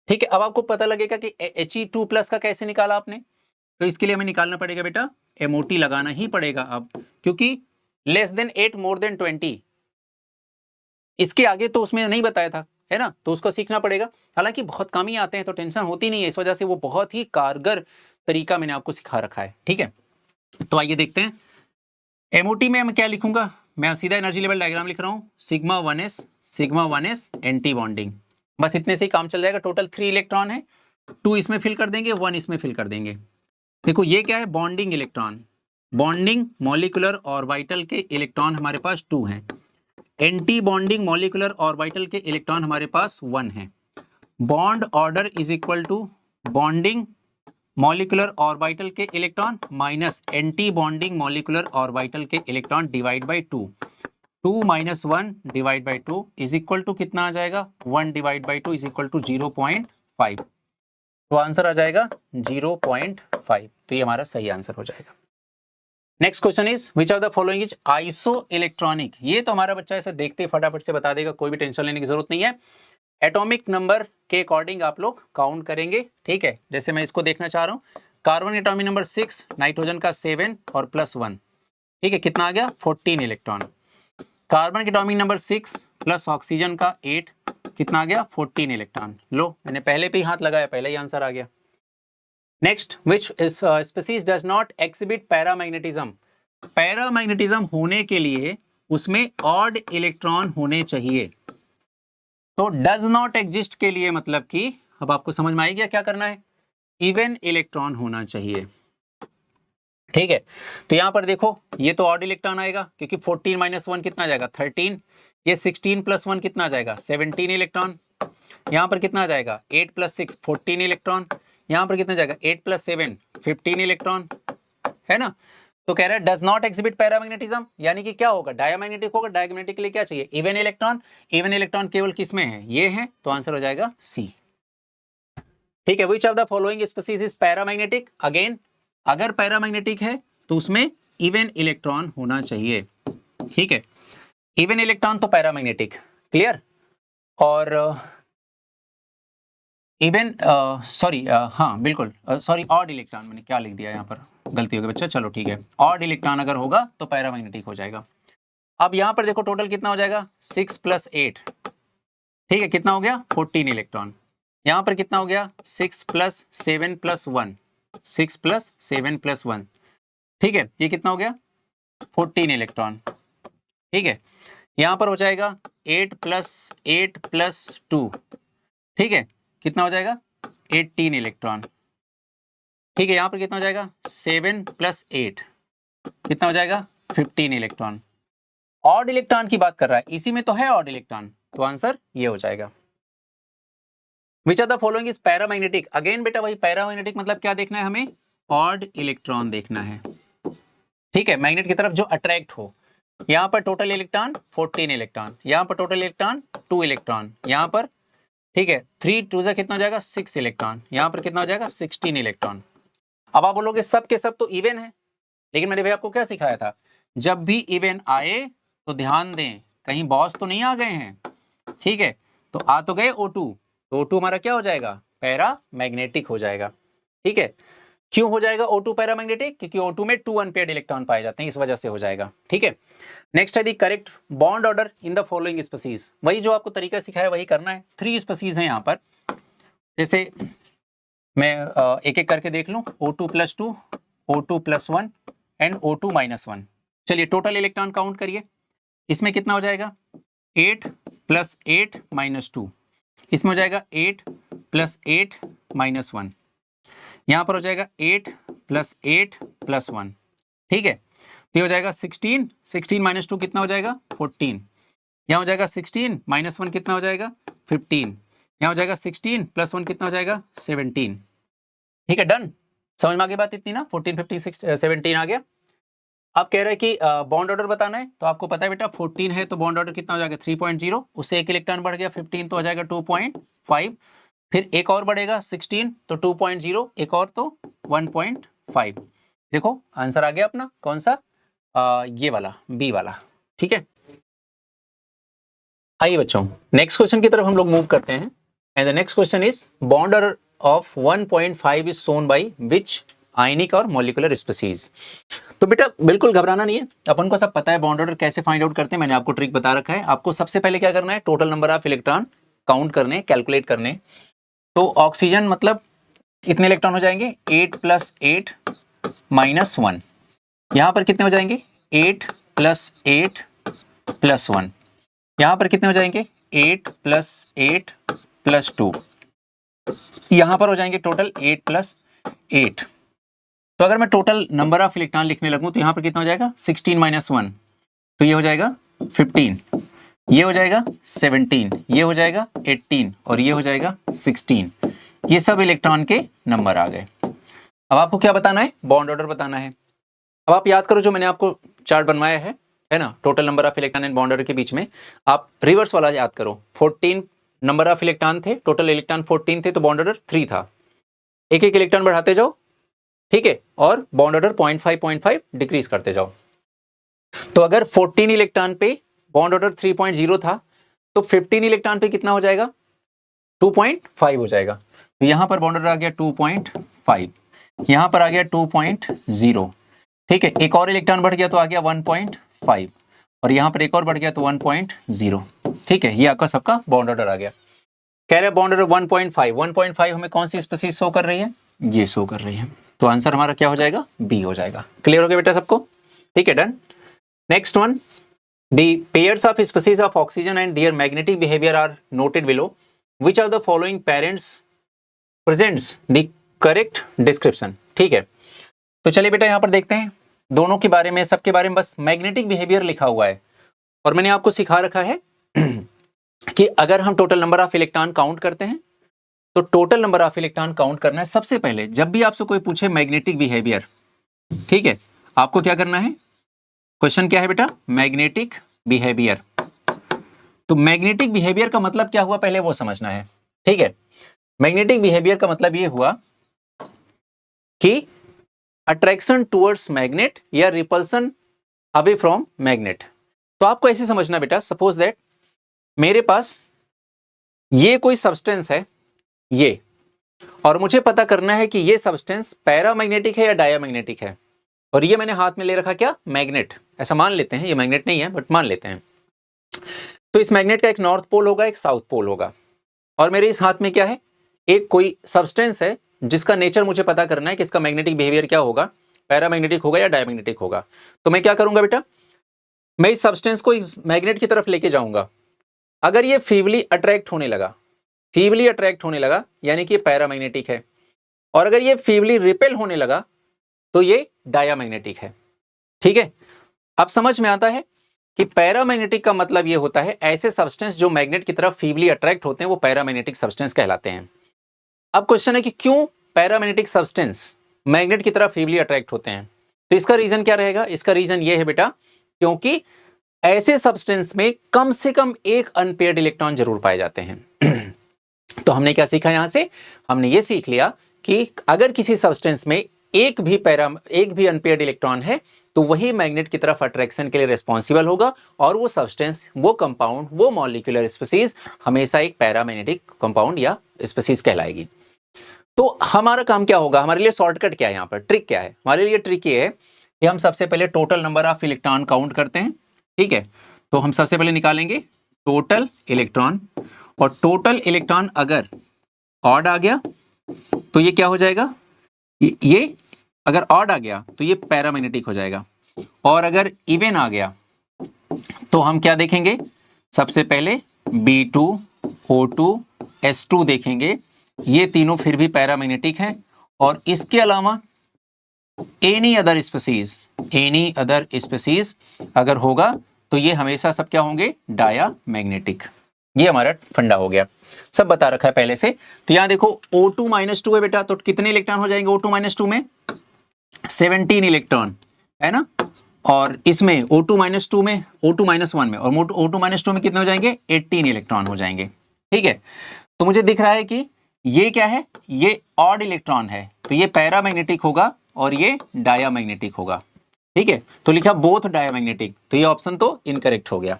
ठीक है, अब आपको पता लगेगा कि He2+ का कैसे निकाला आपने। तो इसके लिए हमें निकालना पड़ेगा बेटा, MOT लगाना ही पड़ेगा अब, क्योंकि लेस देन 8 मोर देन 20, इसके आगे तो उसमें नहीं बताया था, है ना, तो उसको सीखना पड़ेगा। हालांकि बहुत कम ही आते हैं तो टेंशन होती नहीं है, इस वजह से वो बहुत ही कारगर तरीका मैंने आपको सिखा रखा है। ठीक है, तो आइए देखते हैं MOT में मैं क्या लिखूंगा। मैं सीधा एनर्जी लेवल डायग्राम लिख रहा हूं, सिग्मा 1s एंटी बॉन्डिंग, बस इतने से ही काम चल जाएगा। टोटल 3 इलेक्ट्रॉन है, 2 इसमें फिल कर देंगे, 1 इसमें फिल कर देंगे। देखो ये क्या है, bonding electron, bonding molecular orbital के इलेक्ट्रॉन हमारे पास 2 हैं, एंटी बॉन्डिंग मॉलिक्यूलर ऑर्बिटल के इलेक्ट्रॉन हमारे पास 1 है। Bond order is equal to bonding molecular orbital के electron minus anti bonding molecular orbital के electron divide by 2। 2 minus 1 divide by 2 is equal to कितना आ जाएगा, 1 divide by 2 is equal to 0.5। तो आंसर आ जाएगा 0.5। तो ये हमारा सही आंसर हो जाएगा। Next question is which of the following is iso electronic. ये तो हमारा बच्चा ऐसे देखते ही फटाफट से बता देगा, कोई भी टेंशन लेने की जरूरत नहीं है। एटॉमिक नंबर के अकॉर्डिंग आप लोग काउंट करेंगे। ठीक है, जैसे मैं इसको देखना चाह रहा हूँ, कार्बन एटॉमिक नंबर 6, नाइट्रोजन का 7 और +1। ठीक है, कितना आ गया, 14 इलेक्ट्रॉन। कार्बन के एटॉमिक नंबर 6 प्लस ऑक्सीजन का 8, कितना आ गया, 14 इलेक्ट्रॉन। लो मैंने पहले पे ही हाथ लगाया, पहले ही आंसर आ गया। Next, which species does not exhibit paramagnetism. Paramagnetism होने के लिए उसमें ऑड इलेक्ट्रॉन होने चाहिए। तो डज नॉट एग्जिस्ट के लिए मतलब कि अब आपको समझ में आएगा क्या करना है, इवन इलेक्ट्रॉन होना चाहिए। ठीक है, तो यहां पर देखो ये तो ऑड इलेक्ट्रॉन आएगा, क्योंकि 14 माइनस 1 कितना आ जाएगा, 13। ये 16 प्लस 1 कितना आ जाएगा, 17 इलेक्ट्रॉन। यहां पर कितना आ जाएगा, 8 प्लस 6 14 इलेक्ट्रॉन। यहां पर कितना जाएगा, 8 प्लस 7 15 इलेक्ट्रॉन, है ना। तो कह रहा है डज नॉट एक्सिबिट पैरामैग्नेटिज्म, यानी कि क्या होगा, डायमैग्नेटिक होगा। डायमैग्नेटिक के लिए क्या चाहिए, इवन इलेक्ट्रॉन। इवन इलेक्ट्रॉन केवल किसमें है, ये है, तो आंसर हो जाएगा सी। ठीक है, which of the following species is paramagnetic. Again अगर पैरामैग्नेटिक है तो उसमें इवन इलेक्ट्रॉन होना चाहिए। ठीक है, इवन इलेक्ट्रॉन तो पैरामैग्नेटिक, क्लियर। और इवन सॉरी हाँ बिल्कुल सॉरी, ऑड इलेक्ट्रॉन, मैंने क्या लिख दिया यहाँ पर, गलती हो गई बच्चा, चलो ठीक है। ऑड इलेक्ट्रॉन अगर होगा तो पैरामैग्नेटिक हो जाएगा। अब यहाँ पर देखो टोटल कितना हो जाएगा, 6 प्लस 8, ठीक है, कितना हो गया, 14 इलेक्ट्रॉन। यहाँ पर कितना हो गया, 6 प्लस 7 प्लस 1, 6 प्लस 7 प्लस 1, ठीक है, ये कितना हो गया, 14 इलेक्ट्रॉन। ठीक है, यहाँ पर हो जाएगा 8 प्लस 2, ठीक है, कितना हो जाएगा, 18 इलेक्ट्रॉन। ठीक है, यहाँ पर कितना हो जाएगा, 7 प्लस 8, कितना हो जाएगा, 15 इलेक्ट्रॉन। ऑड इलेक्ट्रॉन की बात कर रहा है, इसी में तो है ऑड इलेक्ट्रॉन, तो आंसर ये हो जाएगा। Which are the following is paramagnetic. Again बेटा वही पैरामैग्नेटिक मतलब क्या देखना है हमें, ऑड इलेक्ट्रॉन देखना है। ठीक है, मैग्नेट की तरफ जो अट्रैक्ट हो। यहाँ पर टोटल इलेक्ट्रॉन 14 इलेक्ट्रॉन, यहाँ पर टोटल इलेक्ट्रॉन 2 इलेक्ट्रॉन, यहाँ पर ठीक है 3 2 जा कितना हो जाएगा, 6 इलेक्ट्रॉन, यहाँ पर कितना हो जाएगा, 16 इलेक्ट्रॉन। अब आप बोलोगे सब के सब तो इवन है, लेकिन मैंने भाई आपको क्या सिखाया था, जब भी इवन आए तो ध्यान दें कहीं बॉस तो नहीं आ गए हैं। ठीक है, तो आ तो गए O2, तो O2 हमारा क्या हो जाएगा, पैरामैग्नेटिक हो जाएगा। ठीक है, क्यों हो जाएगा O2 पैरामैग्नेटिक, क्योंकि O2 में 2 अनपेयर्ड इलेक्ट्रॉन पाए जाते हैं, इस वजह से हो जाएगा। ठीक है, नेक्स्ट है the correct bond order in the following species. वही जो आपको तरीका सिखाया वही करना है। 3 स्पीसीज हैं यहाँ पर, जैसे मैं एक एक करके देख लूं, O2 plus 2, O2 plus 1 and O2 minus 1। चलिए टोटल इलेक्ट्रॉन काउंट करिए, इसमें कितना हो जाएगा, 8 प्लस 8 माइनस 2, इसमें हो जाएगा 8 प्लस 8 माइनस 1, यहाँ पर हो जाएगा 8 प्लस 8 प्लस 1। ठीक है, तो ये हो जाएगा 16, 16 माइनस 2 कितना हो जाएगा, 14, यहाँ हो जाएगा 16 माइनस 1 कितना हो जाएगा, 15, यहाँ हो जाएगा 16 प्लस 1 कितना हो जाएगा, 17। ठीक है, डन, समझ में आ गई बात इतनी ना, 14 15 16 17 आ गया। आप कह रहे हैं कि बॉन्ड ऑर्डर बताना है, तो आपको पता है बेटा 14 है तो बॉन्ड ऑर्डर कितना हो जाएगा, 3.0, उससे एक इलेक्ट्रॉन बढ़ गया 15 तो हो जाएगा 2.5, फिर एक और बढ़ेगा 16 तो 2.0, एक और तो 1.5। देखो आंसर आ गया अपना कौन सा, ये वाला बी वाला। ठीक है, आइए बच्चों नेक्स्ट क्वेश्चन की तरफ हम लोग मूव करते हैं। And the next question is bond order of 1.5 is shown by which ionic और मॉलिक्यूलर स्पीसीज। तो बेटा बिल्कुल घबराना नहीं है, अपन को सब पता है बॉन्ड ऑर्डर कैसे फाइंड आउट करते हैं, मैंने आपको ट्रिक बता रखा है। आपको सबसे पहले क्या करना है, total number of electron count करने, कैलकुलेट करने। तो ऑक्सीजन मतलब कितने इलेक्ट्रॉन हो जाएंगे, 8 + 8 - 1। यहां पर कितने हो जाएंगे, 8 + 8 + 1। यहां पर कितने हो जाएंगे, 8 + 8 + 2। यहां पर हो जाएंगे टोटल 8 + 8। तो अगर मैं टोटल नंबर ऑफ इलेक्ट्रॉन लिखने लगूं तो यहां पर कितना हो जाएगा, 16 - 1, तो ये हो जाएगा 15, ये हो जाएगा 17, ये हो जाएगा 18 और ये हो जाएगा 16। ये सब इलेक्ट्रॉन के नंबर आ गए। अब आपको क्या बताना है, बॉन्ड ऑर्डर बताना है। अब आप याद करो जो मैंने आपको चार्ट बनवाया है ना, total number of electron and bond order के बीच में आप रिवर्स वाला याद करो। 14 नंबर ऑफ इलेक्ट्रॉन थे, टोटल इलेक्ट्रॉन 14 थे, तो बॉन्ड ऑर्डर 3 था। एक एक इलेक्ट्रॉन बढ़ाते जाओ, ठीक है, और बॉन्ड ऑर्डर 0.5 डिक्रीज करते जाओ। तो अगर 14 इलेक्ट्रॉन पे बॉन्ड ऑर्डर 3.0 था तो 15 इलेक्ट्रॉन पे कितना हो जाएगा, 2.5 हो जाएगा। तो यहां पर बॉन्ड ऑर्डर आ गया 2.5, यहां पर आ गया 2.0। ठीक है, एक और इलेक्ट्रॉन बढ़ गया तो आ गया 1.5 और यहां पर एक और बढ़ गया तो 1.0। ठीक है, ये आपका सबका बॉन्ड ऑर्डर आ गया। कह रहे बॉन्ड ऑर्डर 1.5 हमें कौन सी स्पीसीज शो कर रही है, ये शो कर रही है। तो आंसर हमारा क्या हो जाएगा, बी हो जाएगा। क्लियर हो गया बेटा सबको, ठीक है, done. Next one, the pairs of species of oxygen and their magnetic behavior are noted below. Which of the following parents presents the correct description? ठीक है, तो चलिए बेटा यहां पर देखते हैं दोनों के बारे में, सबके बारे में बस मैग्नेटिक बिहेवियर लिखा हुआ है। और मैंने आपको सिखा रखा है कि अगर हम total number of electron count करते हैं तो total number of electron count करना है। सबसे पहले जब भी आपसे कोई पूछे मैग्नेटिक बिहेवियर, ठीक है, आपको क्या करना है, क्वेश्चन क्या है बेटा, मैग्नेटिक बिहेवियर। तो मैग्नेटिक बिहेवियर का मतलब क्या हुआ पहले वो समझना है। ठीक है, मैग्नेटिक बिहेवियर का मतलब ये हुआ कि अट्रैक्शन टुवर्ड्स मैग्नेट या रिपल्सन अवे फ्रॉम मैग्नेट। तो आपको ऐसे समझना बेटा, सपोज दैट मेरे पास ये कोई सब्सटेंस है ये, और मुझे पता करना है कि ये सब्सटेंस पैरामैग्नेटिक है या डायामैग्नेटिक है। और ये मैंने हाथ में ले रखा क्या, मैग्नेट, ऐसा मान लेते हैं, ये मैग्नेट नहीं है बट मान लेते हैं। तो इस मैग्नेट का एक नॉर्थ पोल होगा, एक साउथ पोल होगा, और मेरे इस हाथ में क्या है, एक कोई सब्सटेंस है जिसका नेचर मुझे पता करना है कि इसका मैग्नेटिक बिहेवियर क्या होगा, पैरामैग्नेटिक होगा या डायमैग्नेटिक होगा। तो मैं क्या करूंगा बेटा, मैं इस सब्सटेंस को मैग्नेट की तरफ लेके जाऊंगा। अगर ये फीवली अट्रैक्ट होने लगा, फीवली अट्रैक्ट होने लगा यानी कि पैरामैग्नेटिक है, और अगर ये फीवली रिपेल होने लगा तो ये डायामैग्नेटिक है। ठीक है, अब समझ में आता है कि पैरामैग्नेटिक का मतलब ये होता है ऐसे सब्सटेंस जो मैग्नेट की तरफ फीवली अट्रैक्ट होते हैं वो पैरामैग्नेटिक सब्सटेंस कहलाते हैं। अब क्वेश्चन है कि क्यों पैरामैग्नेटिक सब्सटेंस मैग्नेट की तरफ फीवली अट्रैक्ट होते हैं। तो इसका रीजन क्या रहेगा, इसका रीजन ये है बेटा, क्योंकि ऐसे सब्सटेंस में कम से कम एक अनपेयर्ड इलेक्ट्रॉन जरूर पाए जाते हैं। तो हमने क्या सीखा यहां से, हमने ये सीख लिया कि अगर किसी सब्सटेंस में एक भी अनपेयर्ड इलेक्ट्रॉन है तो वही मैग्नेट की तरफ अट्रैक्शन के लिए रिस्पॉन्सिबल होगा, और वो सब्सटेंस, वो कंपाउंड, वो मॉलिक्यूलर स्पीसीज हमेशा एक पैरामैग्नेटिक कंपाउंड या स्पीसीज कहलाएगी। तो हमारा काम क्या होगा, हमारे लिए शॉर्टकट क्या है, यहाँ पर ट्रिक क्या है, हमारे लिए ट्रिक ये है कि हम सबसे पहले total number of electron count करते हैं। ठीक है, तो हम सबसे पहले निकालेंगे टोटल इलेक्ट्रॉन, और टोटल इलेक्ट्रॉन अगर ऑड आ गया तो ये क्या हो जाएगा, ये अगर ऑड आ गया तो ये पैरामैग्नेटिक हो जाएगा, और अगर इवन आ गया तो हम क्या देखेंगे, सबसे पहले B2, O2, S2 देखेंगे, ये तीनों फिर भी पैरामैग्नेटिक हैं। और इसके अलावा एनी अदर स्पीसीज अगर होगा तो ये हमेशा सब क्या होंगे, डायामैग्नेटिक। ये हमारा फंडा हो गया, सब बता रखा है पहले से। तो यहां देखो O2 - 2 है बेटा, तो कितने इलेक्ट्रॉन हो जाएंगे O2 - 2 में, 17 इलेक्ट्रॉन है ना। और इसमें O2 - 2 में, O2 - 1 में, और O2 - 2 में कितने हो जाएंगे, 18 इलेक्ट्रॉन हो जाएंगे। ठीक है, तो मुझे दिख रहा है कि ये क्या है, ये ऑड इलेक्ट्रॉन है, तो ये पैरामैग्नेटिक होगा और ये डायामैग्नेटिक होगा। ठीक है, तो लिखा बोथ डायामैग्नेटिक, तो ये ऑप्शन तो इनकरेक्ट हो गया।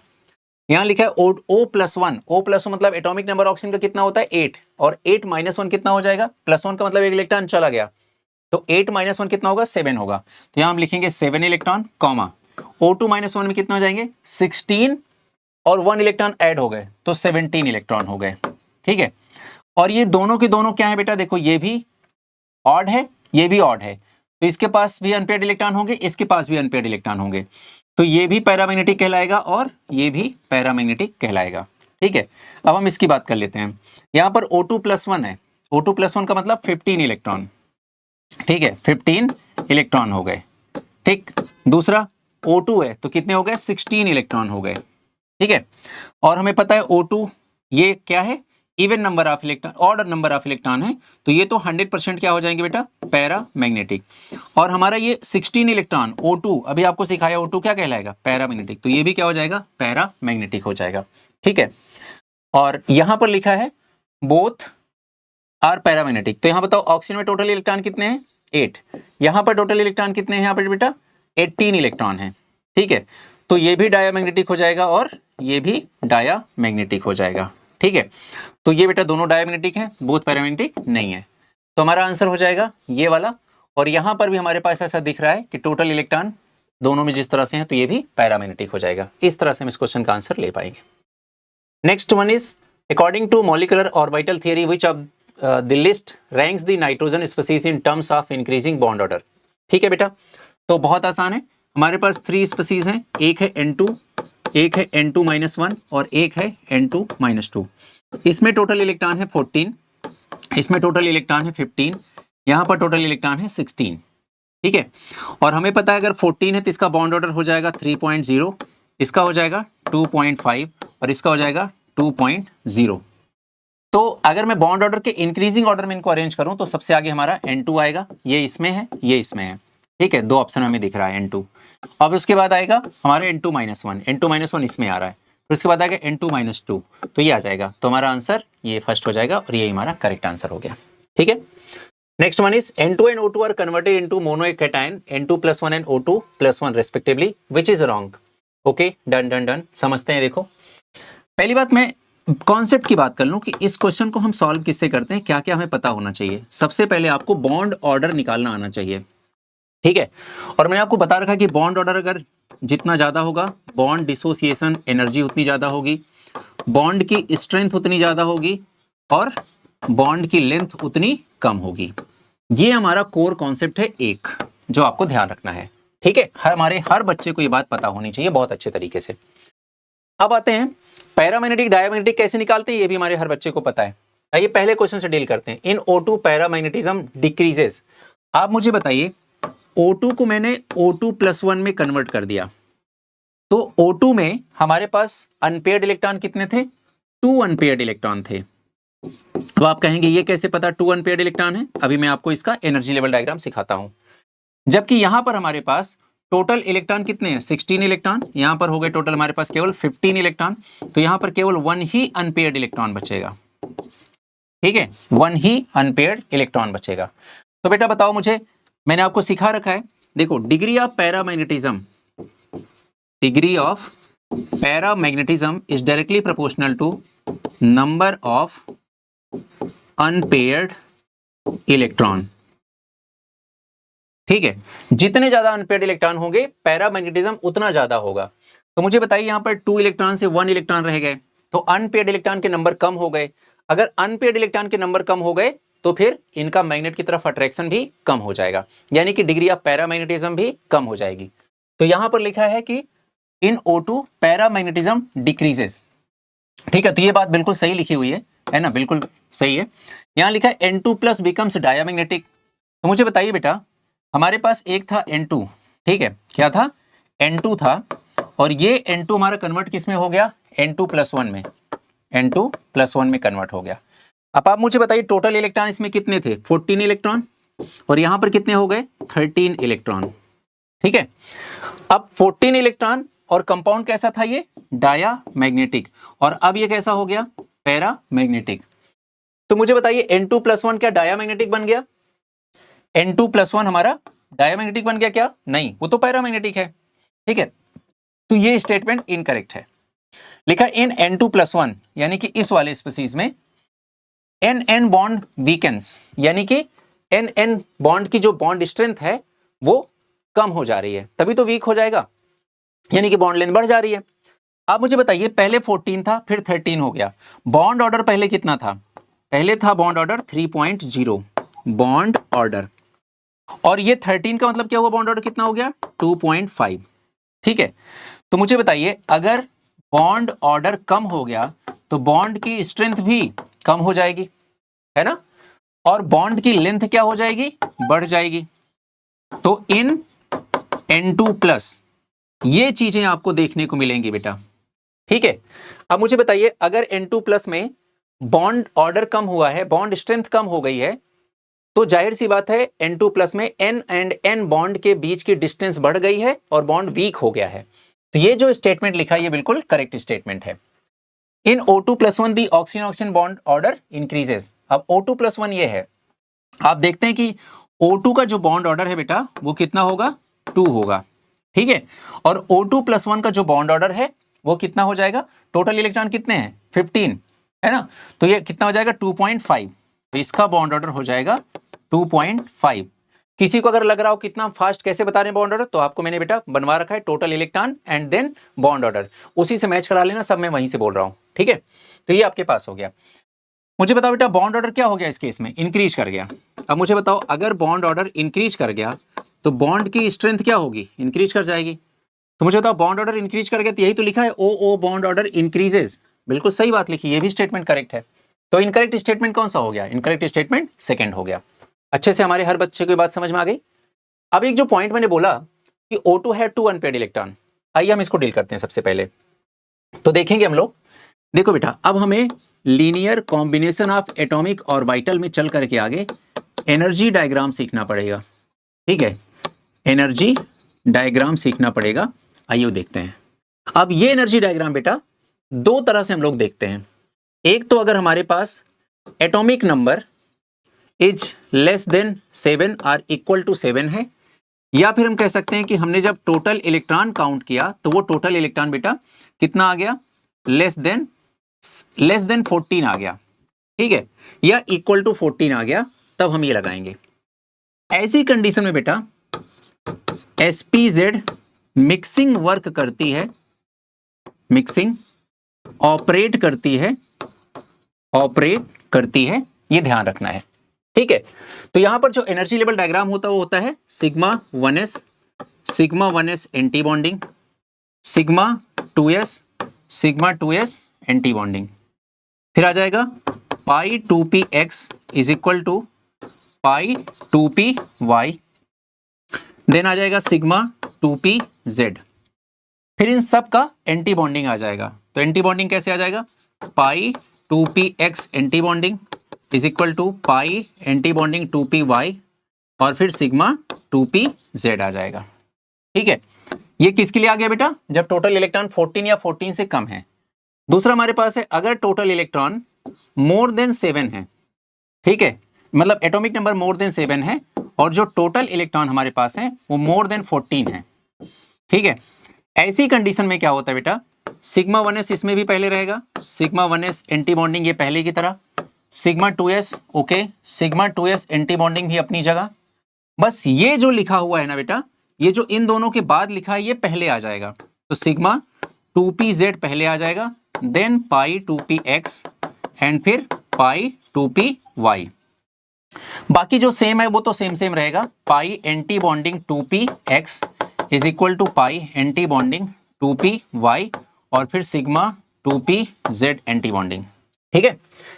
यहाँ लिखा है O+1, O+ मतलब एटॉमिक नंबर ऑक्सीजन का कितना होता है 8, और 8 - 1 कितना हो जाएगा, +1 का मतलब एक इलेक्ट्रॉन चला गया, तो 8 - 1 कितना होगा 7 होगा, तो यहाँ हम लिखेंगे 7 इलेक्ट्रॉन कॉमा O2 - 1 में कितना हो जाएंगे 16, और 1 इलेक्ट्रॉन ऐड हो गए तो 17 इलेक्ट्रॉन हो गए। ठीक है, और ये दोनों के दोनों क्या है बेटा, देखो ये भी ऑड है, ये भी ऑड है, तो इसके पास भी अनपेयर्ड इलेक्ट्रॉन होंगे, इसके पास भी अनपेयर्ड इलेक्ट्रॉन होंगे, तो ये भी पैरामैग्नेटिक कहलाएगा और ये भी पैरामैग्नेटिक कहलाएगा। ठीक है, अब हम इसकी बात कर लेते हैं। यहाँ पर O2+1 है, O2+1 का मतलब 15 इलेक्ट्रॉन। ठीक है, 15 इलेक्ट्रॉन हो गए। ठीक, दूसरा O2 है तो कितने हो गए 16 इलेक्ट्रॉन हो गए। ठीक है, और हमें पता है O2 ये क्या है, even number of electron, odd number of electron है, तो ये तो 100% क्या हो जाएंगे बेटा पैरामैग्नेटिक। और हमारा ये 16 इलेक्ट्रॉन O2 अभी आपको सिखाया, O2 क्या कहलाएगा पैरामैग्नेटिक, तो ये भी क्या हो जाएगा पैरामैग्नेटिक हो जाएगा। ठीक है, और यहां पर लिखा है बोथ आर पैरामैग्नेटिक, तो यहां बताओ ऑक्सीजन में टोटल इलेक्ट्रॉन कितने हैं 8, यहां पर टोटल इलेक्ट्रॉन कितने हैं यहाँ पर बेटा 18 इलेक्ट्रॉन है। ठीक है, तो ये भी डायामैग्नेटिक हो जाएगा और ये भी डायामैग्नेटिक हो जाएगा। ठीक है, तो ये बेटा दोनों डायामैग्नेटिक हैं, बोथ पैरामैग्नेटिक नहीं है, तो हमारा आंसर हो जाएगा ये वाला। और यहां पर भी हमारे पास ऐसा दिख रहा है कि टोटल इलेक्ट्रॉन दोनों में जिस तरह से हैं, तो ये भी पैरामैग्नेटिक हो जाएगा। इस तरह से हम इस क्वेश्चन का आंसर ले पाएंगे। Next one is according to molecular orbital theory which of the list ranks the nitrogen species in terms of increasing bond order. ठीक है बेटा, तो बहुत आसान है, हमारे पास 3 स्पीसीज हैं, एक है N2, एक है N2-1 और एक है N2-2। इसमें टोटल इलेक्ट्रॉन है 14, इसमें टोटल इलेक्ट्रॉन है 15, यहाँ पर टोटल इलेक्ट्रॉन है 16। ठीक है, और हमें पता है अगर 14 है तो इसका बॉन्ड ऑर्डर हो जाएगा 3.0, इसका हो जाएगा 2.5 और इसका हो जाएगा 2.0। तो अगर मैं बॉन्ड ऑर्डर के इंक्रीजिंग ऑर्डर में इनको अरेंज करूं तो सबसे आगे हमारा N2 आएगा, ये इसमें है, ये इसमें है। ठीक है, 2 ऑप्शन हमें दिख रहा है N2। अब उसके बाद आएगा हमारा N2-1, N2-1 इसमें आ रहा है, फिर उसके बाद आएगा N2-2, तो ये आ जाएगा, तो हमारा आंसर ये फर्स्ट हो जाएगा और ये हमारा करेक्ट आंसर हो गया। ठीक है, next one is N2 and O2 are converted into monocation N2+1 and O2+1 respectively, which is wrong. Okay, done done done, समझते हैं। देखो पहली बात मैं कॉन्सेप्ट की बात कर लूं कि इस क्वेश्चन को हम सॉल्व किससे करते हैं, क्या क्या हमें पता होना चाहिए। सबसे पहले आपको बॉन्ड ऑर्डर निकालना आना चाहिए। ठीक है, और मैंने आपको बता रखा कि बॉन्ड ऑर्डर अगर जितना ज्यादा होगा बॉन्ड डिसोसिएशन एनर्जी उतनी ज्यादा होगी, बॉन्ड की स्ट्रेंथ उतनी ज्यादा होगी और बॉन्ड की लेंथ उतनी कम होगी। ये हमारा कोर कॉन्सेप्ट है एक, जो आपको ध्यान रखना है। ठीक है, हमारे हर बच्चे को ये बात पता होनी चाहिए बहुत अच्छे तरीके से। अब आते हैं पैरामैग्नेटिक डायामैग्नेटिक कैसे निकालते हैं, ये भी हमारे हर बच्चे को पता है। आइए पहले क्वेश्चन से डील करते हैं। इन O2 पैरामैग्नेटिज्म डिक्रीजेस। आप मुझे बताइए O2 को मैंने O2+1 में कन्वर्ट कर दिया, तो O2 में हमारे पास अनपेयर्ड इलेक्ट्रॉन कितने थे 2 अनपेयर्ड इलेक्ट्रॉन थे। तो आप कहेंगे ये कैसे पता 2 अनपेयर्ड इलेक्ट्रॉन है, अभी मैं आपको इसका एनर्जी लेवल डायग्राम सिखाता हूं। जबकि यहां पर हमारे पास टोटल इलेक्ट्रॉन कितने हैं 16 इलेक्ट्रॉन, यहां पर हो गए टोटल हमारे पास केवल 15 इलेक्ट्रॉन, तो यहां पर केवल 1 ही अनपेयर्ड इलेक्ट्रॉन बचेगा। ठीक है, 1 ही अनपेयर्ड इलेक्ट्रॉन बचेगा। तो बेटा बताओ मुझे, मैंने आपको सिखा रखा है, देखो degree of paramagnetism, degree of paramagnetism is directly proportional to number of unpaired electron. ठीक है, जितने ज्यादा अनपेयर्ड इलेक्ट्रॉन होंगे पैरामैग्नेटिज्म उतना ज्यादा होगा। तो मुझे बताइए यहां पर 2 इलेक्ट्रॉन से 1 इलेक्ट्रॉन रह गए, तो अनपेयर्ड इलेक्ट्रॉन के नंबर कम हो गए। अगर अनपेयर्ड इलेक्ट्रॉन के नंबर कम हो गए तो फिर इनका मैग्नेट की तरफ अट्रैक्शन भी कम हो जाएगा, यानी कि डिग्री ऑफ पैरामैग्नेटिज्म भी कम हो जाएगी। तो यहां पर लिखा है कि इन O2 पैरामैग्नेटिज्म डिक्रीजेस। ठीक है, तो ये बात बिल्कुल सही लिखी हुई है ना, बिल्कुल सही है। यहां लिखा है N2+ बिकम्स डायामैग्नेटिक। तो मुझे बताइए बेटा, हमारे पास एक था N2, ठीक है, क्या था N2 था, और ये N2 हमारा कन्वर्ट किस में हो गया N2+1 में, N2+1 में कन्वर्ट हो गया। अब आप मुझे बताइए टोटल इलेक्ट्रॉन इसमें कितने थे 14 इलेक्ट्रॉन, और यहां पर कितने हो गए 13 इलेक्ट्रॉन। ठीक है, अब 14 इलेक्ट्रॉन और कंपाउंड कैसा था ये डायामैग्नेटिक, और अब ये कैसा हो गया पैरामैग्नेटिक। तो मुझे बताइए N2+1 क्या डायामैग्नेटिक बन गया? N2+1 हमारा डायामैग्नेटिक बन गया क्या? नहीं, वो तो पैरामैग्नेटिक है। ठीक है, तो ये स्टेटमेंट इनकरेक्ट है। लिखा इन N2+1 यानी कि इस वाले स्पीसीज में NN बॉन्ड वीकेंस, यानी कि NN बॉन्ड की जो बॉन्ड स्ट्रेंथ है वो कम हो जा रही है, तभी तो वीक हो जाएगा, यानी कि बॉन्ड लेंथ बढ़ जा रही है। आप मुझे बताइए, पहले 14 था, फिर 13 हो गया, बॉन्ड ऑर्डर पहले कितना था? पहले था बॉन्ड ऑर्डर 3.0 बॉन्ड ऑर्डर, और ये 13 का मतलब क्या हुआ? बॉन्ड ऑर्डर कितना हो गया? 2.5। ठीक है, तो मुझे बताइए, अगर बॉन्ड ऑर्डर कम हो गया तो बॉन्ड की स्ट्रेंथ भी कम हो जाएगी, है ना, और बॉन्ड की लेंथ क्या हो जाएगी? बढ़ जाएगी। तो इन N2+ ये चीजें आपको देखने को मिलेंगी बेटा। ठीक है, अब मुझे बताइए, अगर N2+ में बॉन्ड ऑर्डर कम हुआ है, बॉन्ड स्ट्रेंथ कम हो गई है, तो जाहिर सी बात है N2+ में N एंड N बॉन्ड के बीच की डिस्टेंस बढ़ गई है और बॉन्ड वीक हो गया है। तो ये जो स्टेटमेंट लिखा है ये बिल्कुल करेक्ट स्टेटमेंट है। In O2+1 the oxygen oxygen bond order increases. अब O2+1 ये है, आप देखते हैं कि O2 का जो बॉन्ड ऑर्डर है बेटा वो कितना होगा? 2 होगा। ठीक है, और O2+1 का जो बॉन्ड ऑर्डर है वो कितना हो जाएगा? टोटल इलेक्ट्रॉन कितने हैं? 15, है ना, तो ये कितना हो जाएगा? 2.5। तो इसका बॉन्ड ऑर्डर हो जाएगा 2.5। किसी को अगर लग रहा हो कितना फास्ट कैसे बता रहे हैं बॉन्ड ऑर्डर, तो आपको मैंने बेटा बनवा रखा है total electron and then bond order, उसी से मैच करा लेना, सब मैं वहीं से बोल रहा हूं। ठीक है, तो ये आपके पास हो गया। मुझे बताओ बेटा, बॉन्ड ऑर्डर क्या हो गया इस केस में? इंक्रीज कर गया। अब मुझे बताओ, अगर बॉन्ड ऑर्डर इंक्रीज कर गया तो बॉन्ड की स्ट्रेंथ क्या होगी? इंक्रीज कर जाएगी। तो मुझे बताओ, बॉन्ड ऑर्डर इंक्रीज कर गया तो यही तो लिखा है ओ बॉन्ड ऑर्डर इंक्रीजेस। बिल्कुल सही बात लिखी, ये भी स्टेटमेंट करेक्ट है। तो इनकरेक्ट स्टेटमेंट कौन सा हो गया? इनकरेक्ट स्टेटमेंट सेकंड हो गया। अच्छे से हमारे हर बच्चे को बात समझ में आ गई। अब एक जो पॉइंट मैंने बोला कि O2 है 2 अनपेयर्ड इलेक्ट्रॉन, आइए हम इसको डील करते हैं। सबसे पहले तो देखेंगे हम लोग, देखो बेटा, अब हमें linear combination of atomic orbital में चल करके आगे एनर्जी डायग्राम सीखना पड़ेगा। ठीक है, एनर्जी डायग्राम सीखना पड़ेगा। आइए वो देखते हैं। अब ये एनर्जी डायग्राम बेटा दो तरह से हम लोग देखते हैं। एक तो अगर हमारे पास atomic number is less than 7 और इक्वल टू 7 है, या फिर हम कह सकते हैं कि हमने जब टोटल इलेक्ट्रॉन काउंट किया तो वो टोटल इलेक्ट्रॉन बेटा कितना आ गया? लेस देन 14 आ गया। ठीक है, या इक्वल टू 14 आ गया, तब हम ये लगाएंगे। ऐसी कंडीशन में बेटा SPZ मिक्सिंग वर्क करती है, मिक्सिंग ऑपरेट करती है, ये ध्यान रखना है। ठीक है, तो यहां पर जो एनर्जी लेवल डायग्राम होता है वो होता है sigma 1s anti bonding, sigma 2s anti bonding, फिर आ जाएगा pi 2px is equal to pi 2py, then आ जाएगा सिग्मा 2pz, फिर इन सब का एंटी बॉन्डिंग आ जाएगा। तो एंटी बॉन्डिंग कैसे आ जाएगा? Pi 2px anti bonding is equal to pi anti bonding 2py, और फिर सिग्मा 2pz आ जाएगा। ठीक है, ये किसके लिए आ गया बेटा? जब टोटल इलेक्ट्रॉन 14 या 14 से कम है। दूसरा हमारे पास है, अगर टोटल इलेक्ट्रॉन मोर देन 7 है, ठीक है, मतलब एटॉमिक नंबर मोर देन 7 है और जो टोटल इलेक्ट्रॉन हमारे पास है वो मोर देन 14 है। ठीक है, ऐसी कंडीशन में क्या होता है बेटा? सिग्मा 1s इसमें भी पहले रहेगा, सिग्मा 1s एंटी बॉन्डिंग ये पहले की तरह, sigma 2s okay, sigma 2s anti bonding भी अपनी जगह। बस ये जो लिखा हुआ है ना बेटा, ये जो इन दोनों के बाद लिखा है ये पहले आ जाएगा। तो सिग्मा 2pz पहले आ जाएगा, देन पाई 2px एंड फिर पाई 2py। बाकी जो सेम है वो तो सेम रहेगा। Pi anti bonding 2px is equal to pi anti bonding 2py, और फिर सिग्मा 2pz एंटी बॉन्डिंग। ठीक है,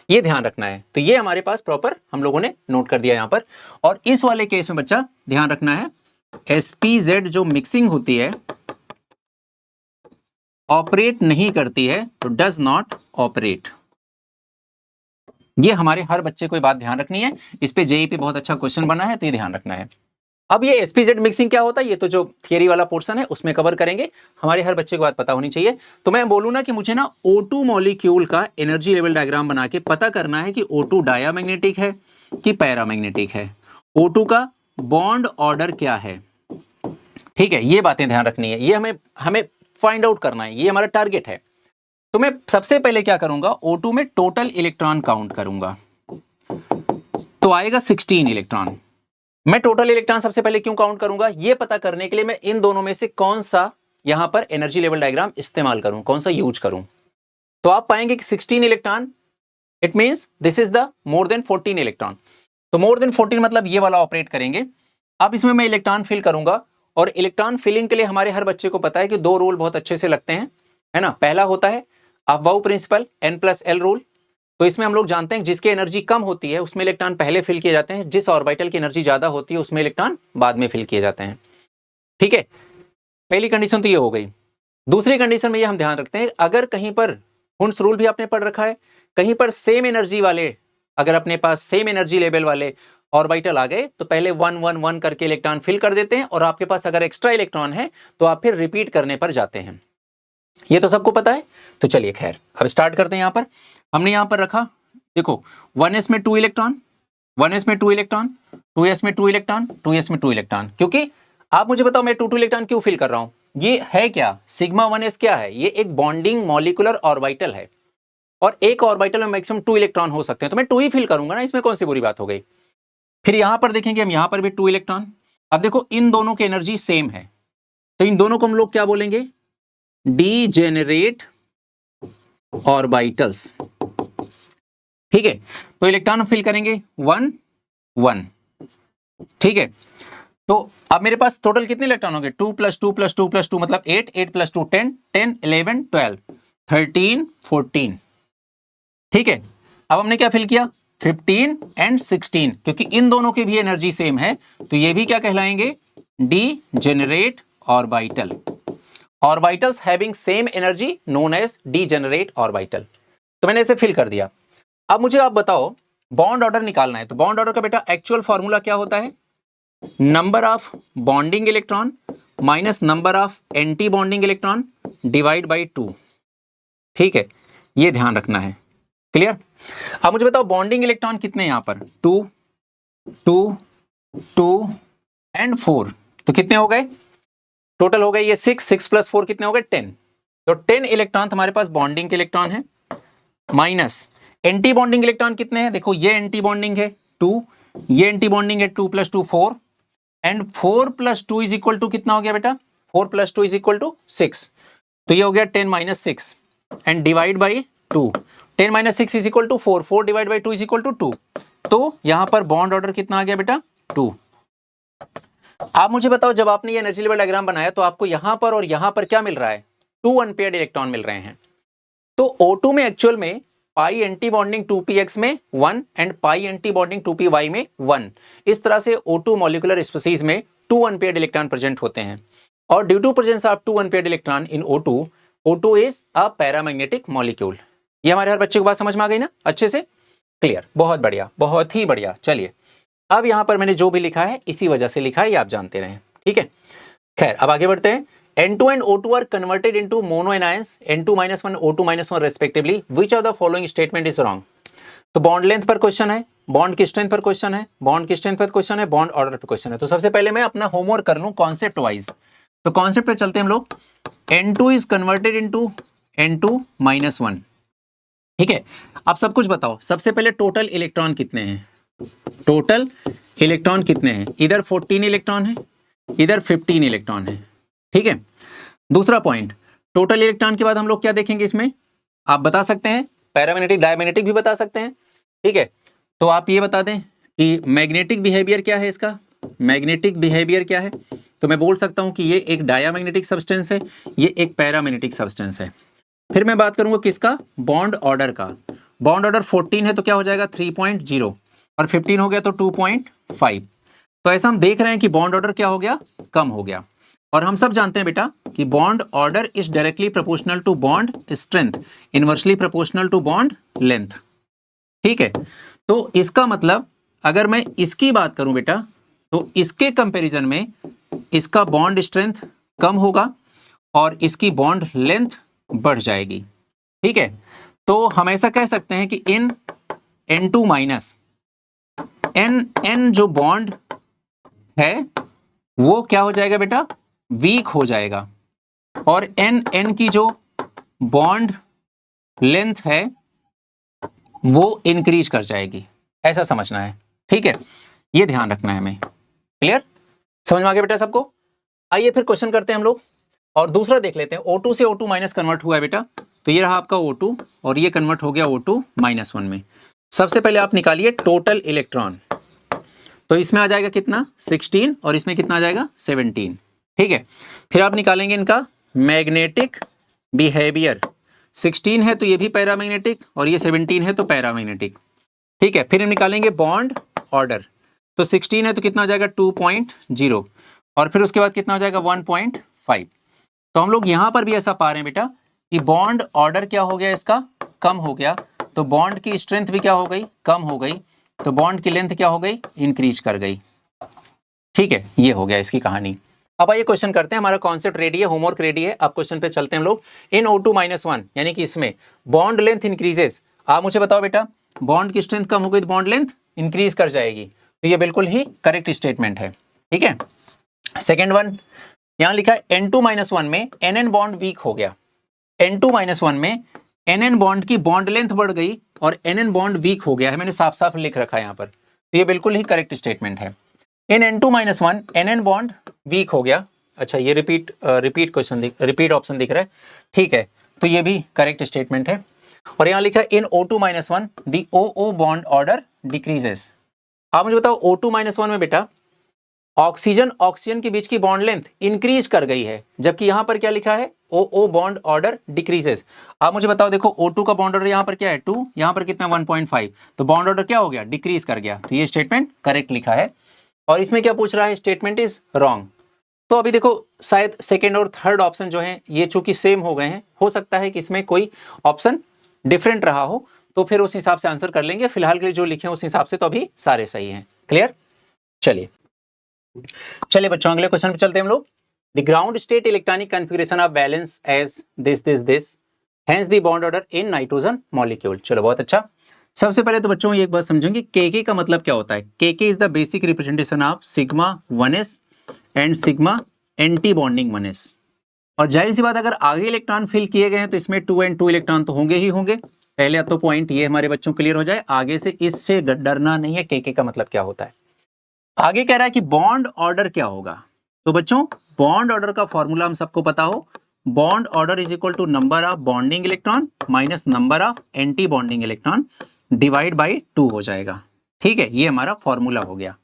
ये ध्यान रखना है। तो ये हमारे पास प्रॉपर हम लोगों ने नोट कर दिया यहां पर। और इस वाले केस में बच्चा ध्यान रखना है, SPZ जो मिक्सिंग होती है ऑपरेट नहीं करती है, तो डज नॉट ऑपरेट। ये हमारे हर बच्चे को ये बात ध्यान रखनी है। इस पे जेईई पे बहुत अच्छा क्वेश्चन बना है, तो ये ध्यान रखना है। अब ये sp-z मिक्सिंग क्या होता है, ये तो जो थियरी वाला पोर्शन है उसमें कवर करेंगे, हमारे हर बच्चे को बात पता होनी चाहिए। तो मैं बोलूँ ना कि मुझे ना O2 मॉलिक्यूल का एनर्जी लेवल डायग्राम बना के पता करना है कि O2 डायामैग्नेटिक है कि पैरामैग्नेटिक है, O2 का बॉन्ड ऑर्डर क्या है। ठीक है, ये बातें ध्यान रखनी है, ये हमें हमें फाइंड आउट करना है, ये हमारा टारगेट है। तो मैं सबसे पहले क्या करूंगा, O2 में टोटल इलेक्ट्रॉन काउंट करूंगा, तो आएगा 16 इलेक्ट्रॉन। मैं टोटल इलेक्ट्रॉन सबसे पहले क्यों काउंट करूंगा, ये पता करने के लिए मैं इन दोनों में से कौन सा यहां पर एनर्जी लेवल डायग्राम इस्तेमाल करूं, कौन सा यूज करूं। तो आप पाएंगे कि 16 electron, it means this is the more than 14 electron. तो मोर देन 14 मतलब ये वाला ऑपरेट करेंगे। अब इसमें मैं इलेक्ट्रॉन फिल करूंगा, और इलेक्ट्रॉन फिलिंग के लिए हमारे हर बच्चे को पता है कि दो रूल बहुत अच्छे से लगते हैं, है ना। पहला होता है अबाउ प्रिंसिपल, n+l रूल। तो इसमें हम लोग जानते हैं जिसकी एनर्जी कम होती है उसमें इलेक्ट्रॉन पहले फिल किए जाते हैं, जिस ऑर्बिटल की एनर्जी ज्यादा होती है उसमें इलेक्ट्रॉन बाद में फिल किए जाते हैं। ठीक है, पहली कंडीशन तो ये हो गई। दूसरी कंडीशन में ये हम ध्यान रखते हैं, अगर कहीं पर हुंस रूल भी आपने पढ़ रखा है, कहीं पर सेम एनर्जी वाले, अगर अपने पास सेम एनर्जी लेवल वाले ऑर्बिटल आ गए तो पहले 1 1 1 करके इलेक्ट्रॉन फिल कर देते हैं, और आपके पास अगर एक्स्ट्रा इलेक्ट्रॉन है तो आप फिर रिपीट करने पर जाते हैं। ये तो सबको पता है। तो चलिए खैर अब स्टार्ट करते हैं। यहां पर हमने यहां पर रखा, देखो 1s में 2 इलेक्ट्रॉन, 1s में 2 इलेक्ट्रॉन, 2s में 2 इलेक्ट्रॉन, 2s में 2 इलेक्ट्रॉन। क्योंकि आप मुझे बताओ मैं 2 इलेक्ट्रॉन क्यों फिल कर रहा हूं, ये है क्या, सिग्मा 1s क्या है, ये एक बॉन्डिंग मॉलिक्यूलर ऑर्बिटल है, और एक ऑर्बिटल में मैक्सिमम 2 इलेक्ट्रॉन हो सकते हैं, तो मैं 2 ही फिल करूंगा ना, इसमें कौन सी बुरी बात हो गई। फिर यहां पर देखेंगे हम, यहां पर भी 2 इलेक्ट्रॉन। अब देखो इन दोनों की एनर्जी सेम है, तो इन दोनों को हम लोग क्या बोलेंगे, डीजेनरेट ऑर्बिटल्स। ठीक है, तो इलेक्ट्रॉन फिल करेंगे 1 1। ठीक है, तो अब मेरे पास टोटल कितने इलेक्ट्रॉन होंगे, 2 + 2 + 2 + 2 मतलब 8, 8 + 2 10, 10 11 12 13 14। ठीक है, अब हमने क्या फिल किया, 15 एंड 16, क्योंकि इन दोनों की भी एनर्जी सेम है, तो ये भी क्या कहलाएंगे, degenerate orbital. Orbitals having same energy known as degenerate orbital. तो मैंने इसे फिल कर दिया। अब मुझे आप बताओ बॉन्ड ऑर्डर निकालना है, तो बॉन्ड ऑर्डर का बेटा एक्चुअल फॉर्मूला क्या होता है, number of bonding electron minus number of anti bonding electron divide by 2। ठीक है, ये ध्यान रखना है, क्लियर। अब मुझे बताओ बॉन्डिंग इलेक्ट्रॉन कितने, यहां पर 2 2 2 एंड 4, तो कितने हो गए, टोटल हो गए ये 6, 6 + 4 कितने हो गए 10। तो 10 इलेक्ट्रॉन तुम्हारे पास बॉन्डिंग के इलेक्ट्रॉन है, माइनस एंटी बॉन्डिंग इलेक्ट्रॉन कितने हैं, देखो ये एंटी बॉन्डिंग है 2, ये एंटी बॉन्डिंग है 2 + 2 4, एंड 4 + 2 = कितना हो गया बेटा, 4 + 2 = 6, तो ये हो गया 10 - 6 and divide by 2, 10 - 6 = 4, 4 divide by 2 = 2, तो यहां पर बॉन्ड ऑर्डर कितना आ गया बेटा 2। आप मुझे बताओ जब आपने ये एनर्जी लेवल डायग्राम बनाया तो आपको यहां पर और यहां पर क्या मिल रहा है, 2 अनपेयर्ड इलेक्ट्रॉन मिल रहे हैं। तो O2 में एक्चुअल में पाई एंटी बॉन्डिंग 2px में 1 and pi anti bonding 2py में 1, इस तरह से O2 मॉलिक्यूलर स्पीसीज में 2 अनपेयर्ड इलेक्ट्रॉन प्रेजेंट होते हैं, और due to presence of 2 unpaired electron in O2, O2 is a paramagnetic molecule. ये हमारे हर बच्चे को बात समझ में आ गई ना, अच्छे से क्लियर, बहुत बढ़िया, बहुत ही बढ़िया। चलिए अब यहां पर मैंने जो भी लिखा है इसी वजह से लिखा है, ये आप जानते रहे, ठीक है। खैर अब आगे बढ़ते हैं। N2 and O2 are converted into mono anions N2 - 1 O2 - 1 respectively. Which of the following statement is wrong? तो बॉन्ड लेंथ पर क्वेश्चन है, बॉन्ड की स्ट्रेंथ पर क्वेश्चन है, बॉन्ड की स्ट्रेंथ पर क्वेश्चन है, बॉन्ड ऑर्डर पर क्वेश्चन है। तो सबसे पहले मैं अपना होमवर्क कर लूं कॉन्सेप्ट वाइज। तो कॉन्सेप्ट पे चलते हैं हम लोग। N2 is converted into N2 - 1, ठीक है। अब सब कुछ बताओ, सबसे पहले टोटल इलेक्ट्रॉन कितने हैं, टोटल इलेक्ट्रॉन कितने हैं, इधर 14 इलेक्ट्रॉन है, इधर 15 इलेक्ट्रॉन है, ठीक है। दूसरा पॉइंट, टोटल इलेक्ट्रॉन के बाद हम लोग क्या देखेंगे इसमें, आप बता सकते हैं पैरामैग्नेटिक डायमैग्नेटिक भी बता सकते हैं, ठीक है। तो आप ये बता दें कि मैग्नेटिक बिहेवियर क्या है इसका, मैग्नेटिक बिहेवियर क्या है। तो मैं बोल सकता हूं कि ये एक डायामैग्नेटिक सब्सटेंस है, ये एक पैरामैग्नेटिक सब्सटेंस है। फिर मैं बात करूंगा किसका, बॉन्ड ऑर्डर का। बॉन्ड ऑर्डर 14 है तो क्या हो जाएगा 3.0, और 15 हो गया तो 2.5। तो ऐसा हम देख रहे हैं कि बॉन्ड ऑर्डर क्या हो गया, कम हो गया। और हम सब जानते हैं बेटा कि bond order is directly proportional to bond strength, inversely proportional to bond length, ठीक है। तो इसका मतलब अगर मैं इसकी बात करूं बेटा, तो इसके कंपैरिजन में इसका बॉन्ड स्ट्रेंथ कम होगा और इसकी बॉन्ड लेंथ बढ़ जाएगी। ठीक है, तो हम ऐसा कह सकते हैं कि इन N2 माइनस N जो बॉन्ड है वो क्या हो जाएगा बेटा, वीक हो जाएगा, और N की जो बॉन्ड लेंथ है वो इंक्रीज कर जाएगी, ऐसा समझना है। ठीक है, ये ध्यान रखना है हमें। क्लियर, समझ में आ गया बेटा सबको? आइए फिर क्वेश्चन करते हैं हम लोग, और दूसरा देख लेते हैं। O2 से O2 माइनस कन्वर्ट हुआ है बेटा, तो ये रहा आपका O2 और ये कन्वर्ट हो गया O2 माइनस 1 में। सबसे पहले आप निकालिए टोटल इलेक्ट्रॉन, तो इसमें आ जाएगा कितना 16 और इसमें कितना आ जाएगा 17। ठीक है, फिर आप निकालेंगे इनका मैग्नेटिक बिहेवियर, 16 है तो ये भी पैरामैग्नेटिक और ये 17 है तो पैरामैग्नेटिक। ठीक है, फिर हम निकालेंगे बॉन्ड ऑर्डर, तो 16 है तो कितना हो जाएगा 2.0 और फिर उसके बाद कितना हो जाएगा 1.5। तो हम लोग यहां पर भी ऐसा पा रहे हैं बेटा कि बॉन्ड ऑर्डर क्या हो गया, इसका कम हो गया, तो बॉन्ड की स्ट्रेंथ भी क्या हो गई, कम हो गई, तो बॉन्ड की लेंथ क्या हो गई, इंक्रीज कर गई। ठीक है, ये हो गया इसकी कहानी। अब आइए क्वेश्चन करते हैं, हमारा कॉन्सेप्ट रेडी है, होमवर्क रेडी है, अब क्वेश्चन पे चलते हैं हम लोग। इन O2 माइनस 1 यानी कि इसमें बॉन्ड लेंथ इंक्रीजेस, आप मुझे बताओ बेटा, बॉन्ड की स्ट्रेंथ कम हो गई तो बॉन्ड लेंथ इंक्रीज कर जाएगी, तो ये बिल्कुल ही करेक्ट स्टेटमेंट है। ठीक है, सेकेंड वन यहां लिखा है N2 माइनस 1 में NN बॉन्ड वीक हो गया, N2 माइनस 1 में NN बॉन्ड की बॉन्ड लेंथ बढ़ गई और NN बॉन्ड वीक हो गया है, मैंने साफ साफ लिख रखा है यहाँ पर, तो ये बिल्कुल ही करेक्ट स्टेटमेंट है। इन N2 minus 1 NN bond weak हो गया, अच्छा ये रिपीट रिपीट ऑप्शन दिख रहा है, ठीक है, तो ये भी करेक्ट स्टेटमेंट है। और यहाँ लिखा है इन O2 माइनस 1 दी OO बॉन्ड ऑर्डर डिक्रीजेस। आप मुझे बताओ O2 माइनस 1 में बेटा ऑक्सीजन के बीच की बॉन्ड लेंथ इंक्रीज कर गई है, जबकि यहां पर क्या लिखा है OO बॉन्ड ऑर्डर डिक्रीजेस। आप मुझे बताओ, देखो O2 का बॉन्ड ऑर्डर यहां पर क्या है 2, यहां पर कितना 1.5, तो बॉन्ड ऑर्डर क्या हो गया, डिक्रीज कर गया, तो ये स्टेटमेंट करेक्ट लिखा है। और इसमें क्या पूछ रहा है, स्टेटमेंट इज रॉन्ग। तो अभी देखो शायद सेकेंड और थर्ड ऑप्शन जो है ये चूंकि सेम हो गए हैं, हो सकता है कि इसमें कोई ऑप्शन डिफरेंट रहा हो, तो फिर उस हिसाब से आंसर कर लेंगे। फिलहाल के लिए जो लिखे हैं उस हिसाब से तो अभी सारे सही हैं। क्लियर, चलिए बच्चों अगले क्वेश्चन पे चलते हैं हम लोग। The ground state electronic configuration of balance as this hence the bond order in nitrogen molecule. चलो बहुत अच्छा। सबसे पहले तो बच्चों एक बात समझेंगे, के का मतलब क्या होता है। के is the basic representation of sigma 1s and sigma anti bonding 1s। और जाहिर सी बात, अगर आगे इलेक्ट्रॉन फिल किए गए हैं तो इसमें 2 and 2 इलेक्ट्रॉन तो होंगे ही होंगे। पहले तो पॉइंट ये हमारे बच्चों क्लियर हो जाए, आगे से इससे डरना नहीं है। के का मतलब क्या होता है। आगे कह रहा है कि बॉन्ड ऑर्डर क्या होगा। तो बच्चों बॉन्ड ऑर्डर का फॉर्मूला हम सबको पता हो, bond order is equal to number of bonding electron minus number of anti bonding electron divide by 2 हो जाएगा। ठीक है, ये हमारा फॉर्मूला हो गया।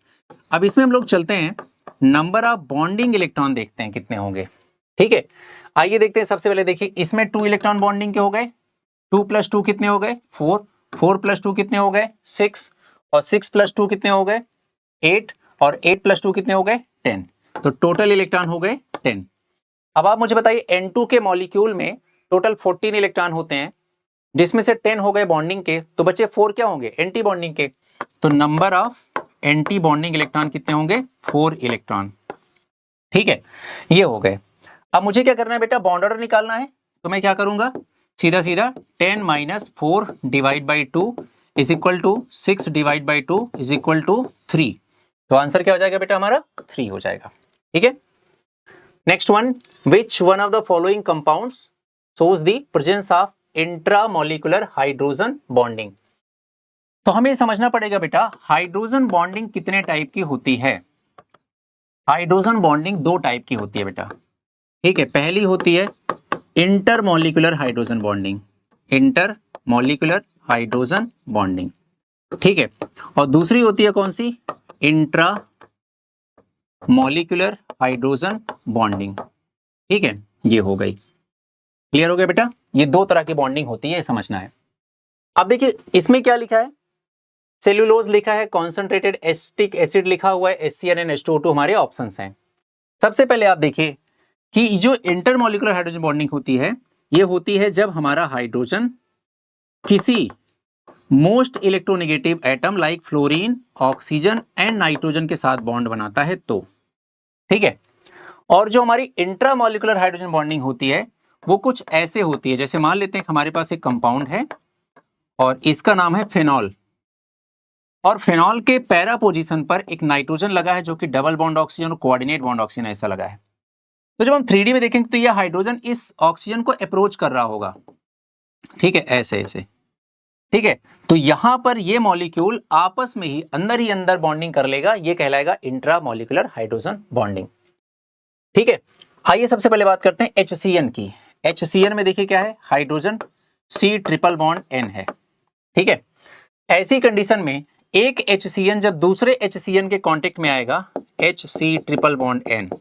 अब इसमें हम लोग चलते हैं, नंबर ऑफ बॉन्डिंग इलेक्ट्रॉन देखते हैं कितने होंगे। ठीक है, आइए देखते हैं। सबसे पहले देखिए, इसमें 2 इलेक्ट्रॉन बॉन्डिंग के हो गए, 2 + 2 कितने हो गए 4, 4 + 2 कितने हो गए 6, और 6 + 2 कितने हो गए 8, और 8 + 2 कितने हो गए 10, तो टोटल इलेक्ट्रॉन हो गए 10। अब आप मुझे बताइए N2 के मॉलिक्यूल में टोटल 14 इलेक्ट्रॉन होते हैं, जिसमें से 10 हो गए बॉन्डिंग के, तो बचे 4 क्या होंगे एंटी बॉन्डिंग के। तो number of anti bonding electron कितने होंगे 4 इलेक्ट्रॉन। ठीक है, ये हो गए। अब मुझे क्या करना है बेटा, बॉन्ड ऑर्डर निकालना है, तो मैं क्या करूंगा, सीधा सीधा 10 - 4 divide by 2 is equal to 6 divide by 2 is equal to 3। तो आंसर क्या हो जाएगा बेटा हमारा 3 हो जाएगा। ठीक है, next one, which one of the following compounds shows the presence of intramolecular hydrogen bonding. तो हमें समझना पड़ेगा बेटा, हाइड्रोजन बॉन्डिंग कितने टाइप की होती है। हाइड्रोजन बॉन्डिंग 2 टाइप की होती है बेटा। ठीक है, पहली होती है intermolecular hydrogen bonding, intermolecular hydrogen bonding. ठीक है, और दूसरी होती है कौन सी, इंट्रा मॉलिक्यूलर हाइड्रोजन बॉन्डिंग। ठीक है, ये हो गई। क्लियर हो गया बेटा, ये 2 तरह की बॉन्डिंग होती है, समझना है। अब देखिए इसमें क्या लिखा है, सेल्यूलोज लिखा है, कॉन्सेंट्रेटेड एसिटिक एसिड लिखा हुआ है, HCN हमारे ऑप्शंस हैं। सबसे पहले आप देखिए कि जो इंटरमोलिकुलर हाइड्रोजन बॉन्डिंग होती है, ये होती है जब हमारा हाइड्रोजन किसी most electronegative atom like fluorine, oxygen and nitrogen के साथ बॉन्ड बनाता है तो, ठीक है। और जो हमारी इंट्रामॉलिक्यूलर हाइड्रोजन बॉन्डिंग होती है वो कुछ ऐसे होती है, जैसे मान लेते हैं हमारे पास एक कंपाउंड है और इसका नाम है फेनॉल, और फेनॉल के पैरा पोजीशन पर एक नाइट्रोजन लगा है जो कि डबल बॉन्ड ऑक्सीजन और कोऑर्डिनेट बॉन्ड ऑक्सीजन ऐसा लगा है। तो जब हम 3D में देखेंगे तो यह हाइड्रोजन इस ऑक्सीजन को अप्रोच कर रहा होगा, ठीक है, ऐसे ऐसे, ठीक है। तो यहां पर ये मॉलिक्यूल आपस में ही अंदर बॉन्डिंग कर लेगा, ये कहलाएगा इंट्रामॉलिक्यूलर हाइड्रोजन बॉन्डिंग, ठीक है। आइए सबसे पहले बात करते हैं HCN की। HCN में देखिए क्या है, hydrogen C triple bond N है, ठीक है। ऐसी कंडीशन में एक HCN जब दूसरे HCN के कांटेक्ट में आएगा, HC ट्रिपल बॉन्ड N,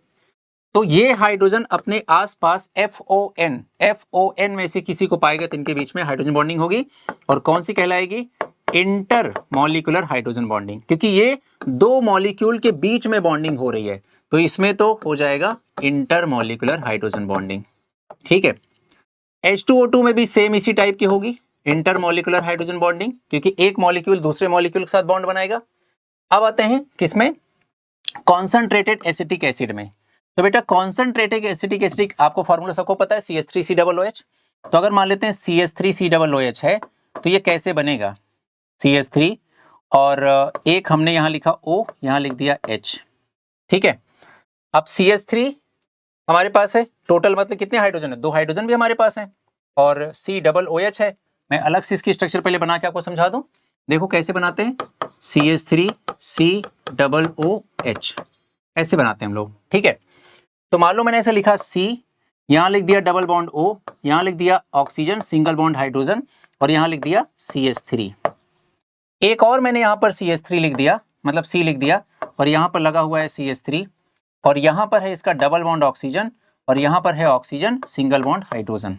तो ये हाइड्रोजन अपने आसपास FON में से किसी को पाएगा तो इनके बीच में हाइड्रोजन बॉन्डिंग होगी, और कौन सी कहलाएगी, इंटर मॉलिक्यूलर हाइड्रोजन बॉन्डिंग, क्योंकि ये दो मॉलिक्यूल के बीच में बॉन्डिंग हो रही है, तो इसमें तो हो जाएगा इंटर मॉलिक्यूलर हाइड्रोजन बॉन्डिंग, ठीक है। H2O2 में भी सेम इसी टाइप की होगी, इंटर मॉलिक्यूलर हाइड्रोजन बॉन्डिंग, क्योंकि एक मॉलिक्यूल दूसरे मॉलिक्यूल के साथ बॉन्ड बनाएगा। अब आते हैं किसमें, कॉन्संट्रेटेड एसिटिक एसिड में। तो बेटा कॉन्संट्रेटेड एसिटिक आपको फॉर्मूला सबको पता है, CH3COOH। तो अगर मान लेते हैं CH3COOH है तो ये कैसे बनेगा, CH3 और एक हमने यहां लिखा O, यहां लिख दिया H, ठीक है। अब CH3 हमारे पास है, टोटल मतलब कितने हाइड्रोजन है, 2 हाइड्रोजन भी हमारे पास है, और COOH है। मैं अलग से इसकी स्ट्रक्चर पहले बना के आपको समझा दूं, देखो कैसे बनाते हैं, CH3COOH ऐसे बनाते हैं हम लोग, ठीक है। तो मान लो मैंने ऐसे लिखा C, यहां लिख दिया डबल बॉन्ड O, यहां लिख दिया ऑक्सीजन सिंगल बॉन्ड हाइड्रोजन, और यहां लिख दिया CH3। एक और मैंने यहां पर CH3 लिख दिया, मतलब C लिख दिया, और यहां पर लगा हुआ है CH3, और यहां पर है इसका डबल बॉन्ड ऑक्सीजन, और यहां पर है ऑक्सीजन सिंगल बॉन्ड हाइड्रोजन।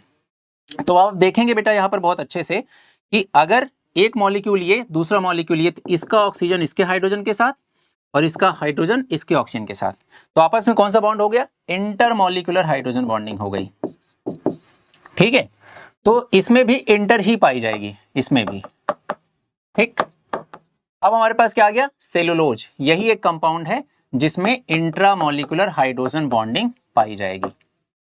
तो आप देखेंगे बेटा यहां पर बहुत अच्छे से कि अगर एक मॉलिक्यूल ये, दूसरा मॉलिक्यूल ये, तो इसका ऑक्सीजन इसके हाइड्रोजन के साथ और इसका हाइड्रोजन इसके ऑक्सीजन के साथ, तो आपस में कौन सा बॉन्ड हो गया, इंटरमॉलिक्यूलर हाइड्रोजन बॉन्डिंग हो गई, ठीक है। तो इसमें भी इंटर ही पाई जाएगी, इसमें भी, ठीक। अब हमारे पास क्या आ गया, सेलुलोज, यही एक कंपाउंड है जिसमें इंट्रामॉलिक्यूलर हाइड्रोजन बॉन्डिंग पाई जाएगी,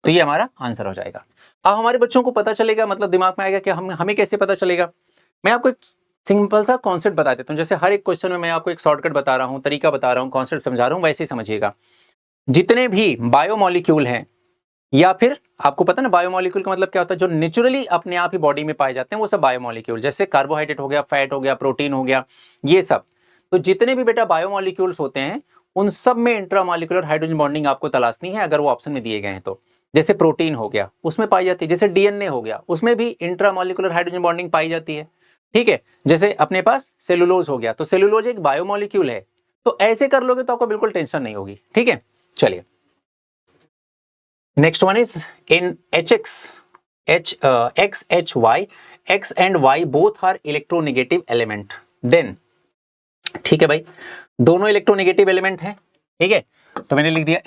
तो ये हमारा आंसर हो जाएगा। अब हमारे बच्चों को पता चलेगा, मतलब दिमाग में आएगा कि हमें कैसे पता चलेगा। मैं आपको एक सिंपल सा कॉन्सेप्ट बता देता हूं, जैसे हर एक क्वेश्चन में मैं आपको एक शॉर्टकट बता रहा हूं, तरीका बता रहा हूं, कॉन्सेप्ट समझा रहा हूं, वैसे ही समझिएगा। जितने भी बायोमॉलिक्यूल हैं, या फिर आपको पता ना बायोमॉलिक्यूल का मतलब क्या होता है, जो नेचुरली अपने आप ही बॉडी में पाए जाते हैं वो सब बायोमॉलिक्यूल, जैसे कार्बोहाइड्रेट हो गया, फैट हो गया, प्रोटीन हो गया, ये सब। तो जितने भी बेटा बायोमॉलिक्यूल्स होते हैं उन सब में इंट्रामॉलिक्यूलर हाइड्रोजन बॉन्डिंग आपको तलाशनी है, अगर वो ऑप्शन में दिए गए हैं तो। जैसे प्रोटीन हो गया उसमें पाई जाती है, जैसे DNA हो गया उसमें भी इंट्रामॉलिक्यूलर हाइड्रोजन बॉन्डिंग पाई जाती है, ठीक है। जैसे अपने पास सेलुलोज हो गया, तो सेलुलोज एक बायोमॉलिक्यूल है, तो ऐसे कर लोगे तो आपको बिल्कुल टेंशन नहीं होगी, ठीक है। चलिए next one is in XHY, X and Y both are electronegative element, then, ठीक है भाई, दोनों इलेक्ट्रोनेगेटिव एलिमेंट हैं, ठीक है। तो मैंने लिख दिया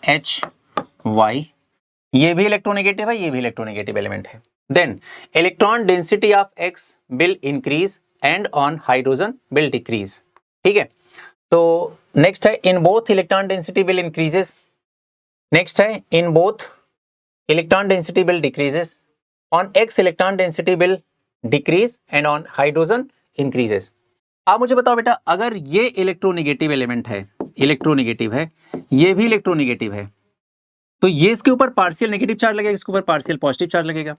XHY, ये भी इलेक्ट्रोनेगेटिव है, ये भी इलेक्ट्रोनेगेटिव एलिमेंट है। Then electron density of X will increase and on hydrogen will decrease, ठीक है। तो नेक्स्ट है in both electron density will increases, next है in both electron density will decreases, on X electron density will decrease and on hydrogen increases। आप मुझे बताओ बेटा, अगर ये इलेक्ट्रोनेगेटिव एलिमेंट है, इलेक्ट्रोनेगेटिव है, ये भी इलेक्ट्रोनेगेटिव है, तो ये इसके ऊपर पार्शियल नेगेटिव चार्ज लगेगा, इसके ऊपर पार्शियल पॉजिटिव चार्ज लगेगा,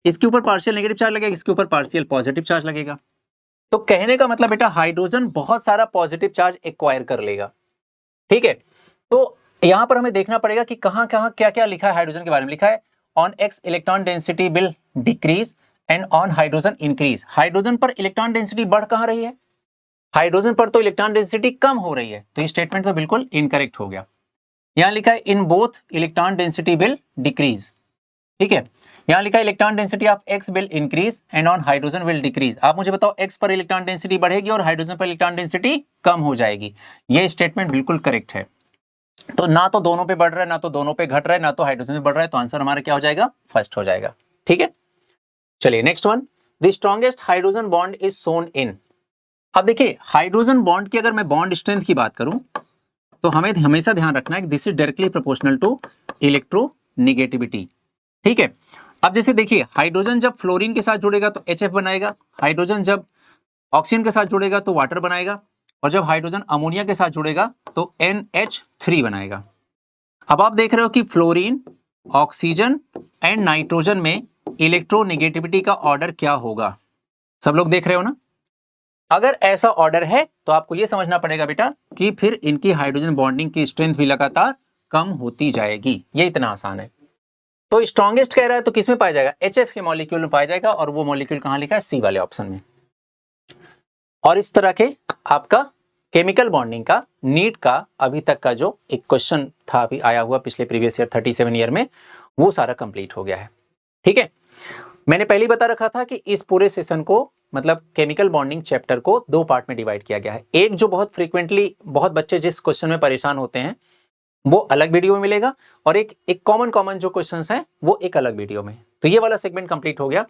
इसके ऊपर पार्शियल नेगेटिव चार्ज लगेगा, इसके ऊपर पार्शियल पॉजिटिव चार्ज लगेगा। तो कहने का मतलब बेटा हाइड्रोजन बहुत सारा पॉजिटिव चार्ज एक्वायर कर लेगा, ठीक है। तो यहां पर हमें देखना पड़ेगा कि कहां कहां क्या क्या लिखा है हाइड्रोजन के बारे में। लिखा है on X electron density will decrease and on hydrogen increase. Hydrogen पर इलेक्ट्रॉन डेंसिटी बढ़ कहां रही है, हाइड्रोजन पर तो इलेक्ट्रॉन डेंसिटी कम हो रही है, तो ये स्टेटमेंट तो बिल्कुल इनकरेक्ट हो गया। यहां लिखा है in both electron density will decrease, ठीक है। यहां लिखा है electron density of X will increase and on hydrogen will decrease. आप मुझे बताओ X पर इलेक्ट्रॉन डेंसिटी बढ़ेगी और हाइड्रोजन पर इलेक्ट्रॉन डेंसिटी कम हो जाएगी, ये स्टेटमेंट बिल्कुल करेक्ट है। तो ना तो दोनों पे बढ़ रहा है, ना तो दोनों पे घट रहा है, ना तो हाइड्रोजन पे बढ़ रहा है, तो आंसर हमारा क्या हो जाएगा, फर्स्ट हो जाएगा, ठीक है। चलिए next one, the strongest hydrogen bond is shown in. अब देखिए हाइड्रोजन बॉन्ड की अगर मैं बॉन्ड स्ट्रेंथ की बात करूं तो हमें हमेशा ध्यान रखना है कि this is directly proportional to electronegativity. ठीक है, अब जैसे देखिए हाइड्रोजन जब फ्लोरीन के साथ जुड़ेगा तो HF बनाएगा, हाइड्रोजन जब ऑक्सीजन के साथ जुड़ेगा तो वाटर बनाएगा, और जब हाइड्रोजन अमोनिया के साथ जुड़ेगा तो NH3 बनाएगा। अब आप देख रहे हो कि फ्लोरीन, ऑक्सीजन एंड नाइट्रोजन में इलेक्ट्रोनेगेटिविटी का ऑर्डर क्या होगा, सब लोग देख रहे हो ना। अगर ऐसा ऑर्डर है तो आपको यह समझना पड़ेगा बेटा कि फिर इनकी हाइड्रोजन बॉन्डिंग की स्ट्रेंथ भी लगातार कम होती जाएगी, ये इतना आसान है। तो स्ट्रॉन्गेस्ट कह रहा है तो किसमें पाया जाएगा, HF के मॉलिक्यूल में पाया जाएगा, और वो मॉलिक्यूल कहां लिखा है, C वाले ऑप्शन में। और इस तरह के आपका केमिकल बॉन्डिंग का नीट का अभी तक का जो एक क्वेश्चन था अभी आया हुआ पिछले प्रीवियस ईयर 37 ईयर में, वो सारा कंप्लीट हो गया है। ठीक है, मैंने पहले बता रखा था कि इस पूरे सेशन को मतलब केमिकल बॉन्डिंग चैप्टर को 2 पार्ट में डिवाइड किया गया है। एक जो बहुत फ्रीक्वेंटली बहुत बच्चे जिस क्वेश्चन में परेशान होते हैं वो अलग वीडियो में मिलेगा, और एक कॉमन जो क्वेश्चंस हैं वो एक अलग वीडियो में। तो ये वाला सेगमेंट कंप्लीट हो गया।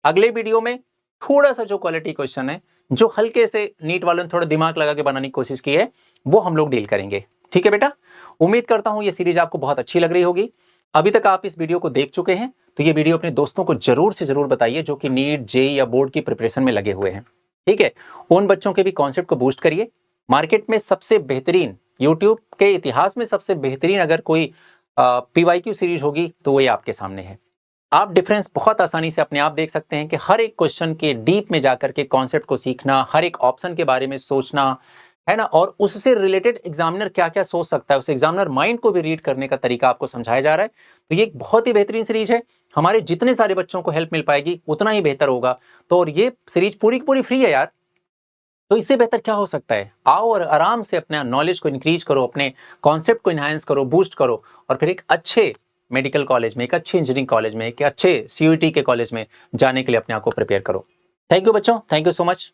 अगले वीडियो में थोड़ा सा जो क्वालिटी क्वेश्चन है जो हल्के से नीट वालों ने थोड़ा दिमाग लगा के बनाने की कोशिश की है वो हम लोग डील करेंगे। ठीक है बेटा, उम्मीद करता हूं ये सीरीज आपको बहुत अच्छी लग रही होगी। अभी तक आप इस वीडियो को देख चुके हैं तो ये वीडियो अपने दोस्तों को जरूर से जरूर बताइए जो कि नीट, जेईई या बोर्ड की प्रिपरेशन में लगे हुए हैं। ठीक है, उन बच्चों के भी कॉन्सेप्ट को बूस्ट करिए। मार्केट में सबसे बेहतरीन, यूट्यूब के इतिहास में सबसे बेहतरीन अगर कोई PYQ सीरीज होगी तो वो ये आपके सामने है। आप डिफरेंस बहुत आसानी से अपने आप देख सकते हैं कि हर एक क्वेश्चन के डीप में जाकर के कॉन्सेप्ट को सीखना, हर एक ऑप्शन के बारे में सोचना है ना, और उससे रिलेटेड एग्जामिनर क्या क्या सोच सकता है, उस एग्जामिनर माइंड को भी रीड करने का तरीका आपको समझाया जा रहा है। तो ये एक बहुत ही बेहतरीन सीरीज है, हमारे जितने सारे बच्चों को हेल्प मिल पाएगी उतना ही बेहतर होगा। तो और ये सीरीज पूरी की पूरी फ्री है यार, तो इससे बेहतर क्या हो सकता है। आओ और आराम से अपने नॉलेज को इंक्रीज करो, अपने कॉन्सेप्ट को इनहांस करो, बूस्ट करो, और फिर एक अच्छे मेडिकल कॉलेज में, एक अच्छे इंजीनियरिंग कॉलेज में, एक अच्छे CUET के कॉलेज में जाने के लिए अपने आप को प्रिपेयर करो। थैंक यू बच्चों, थैंक यू सो मच।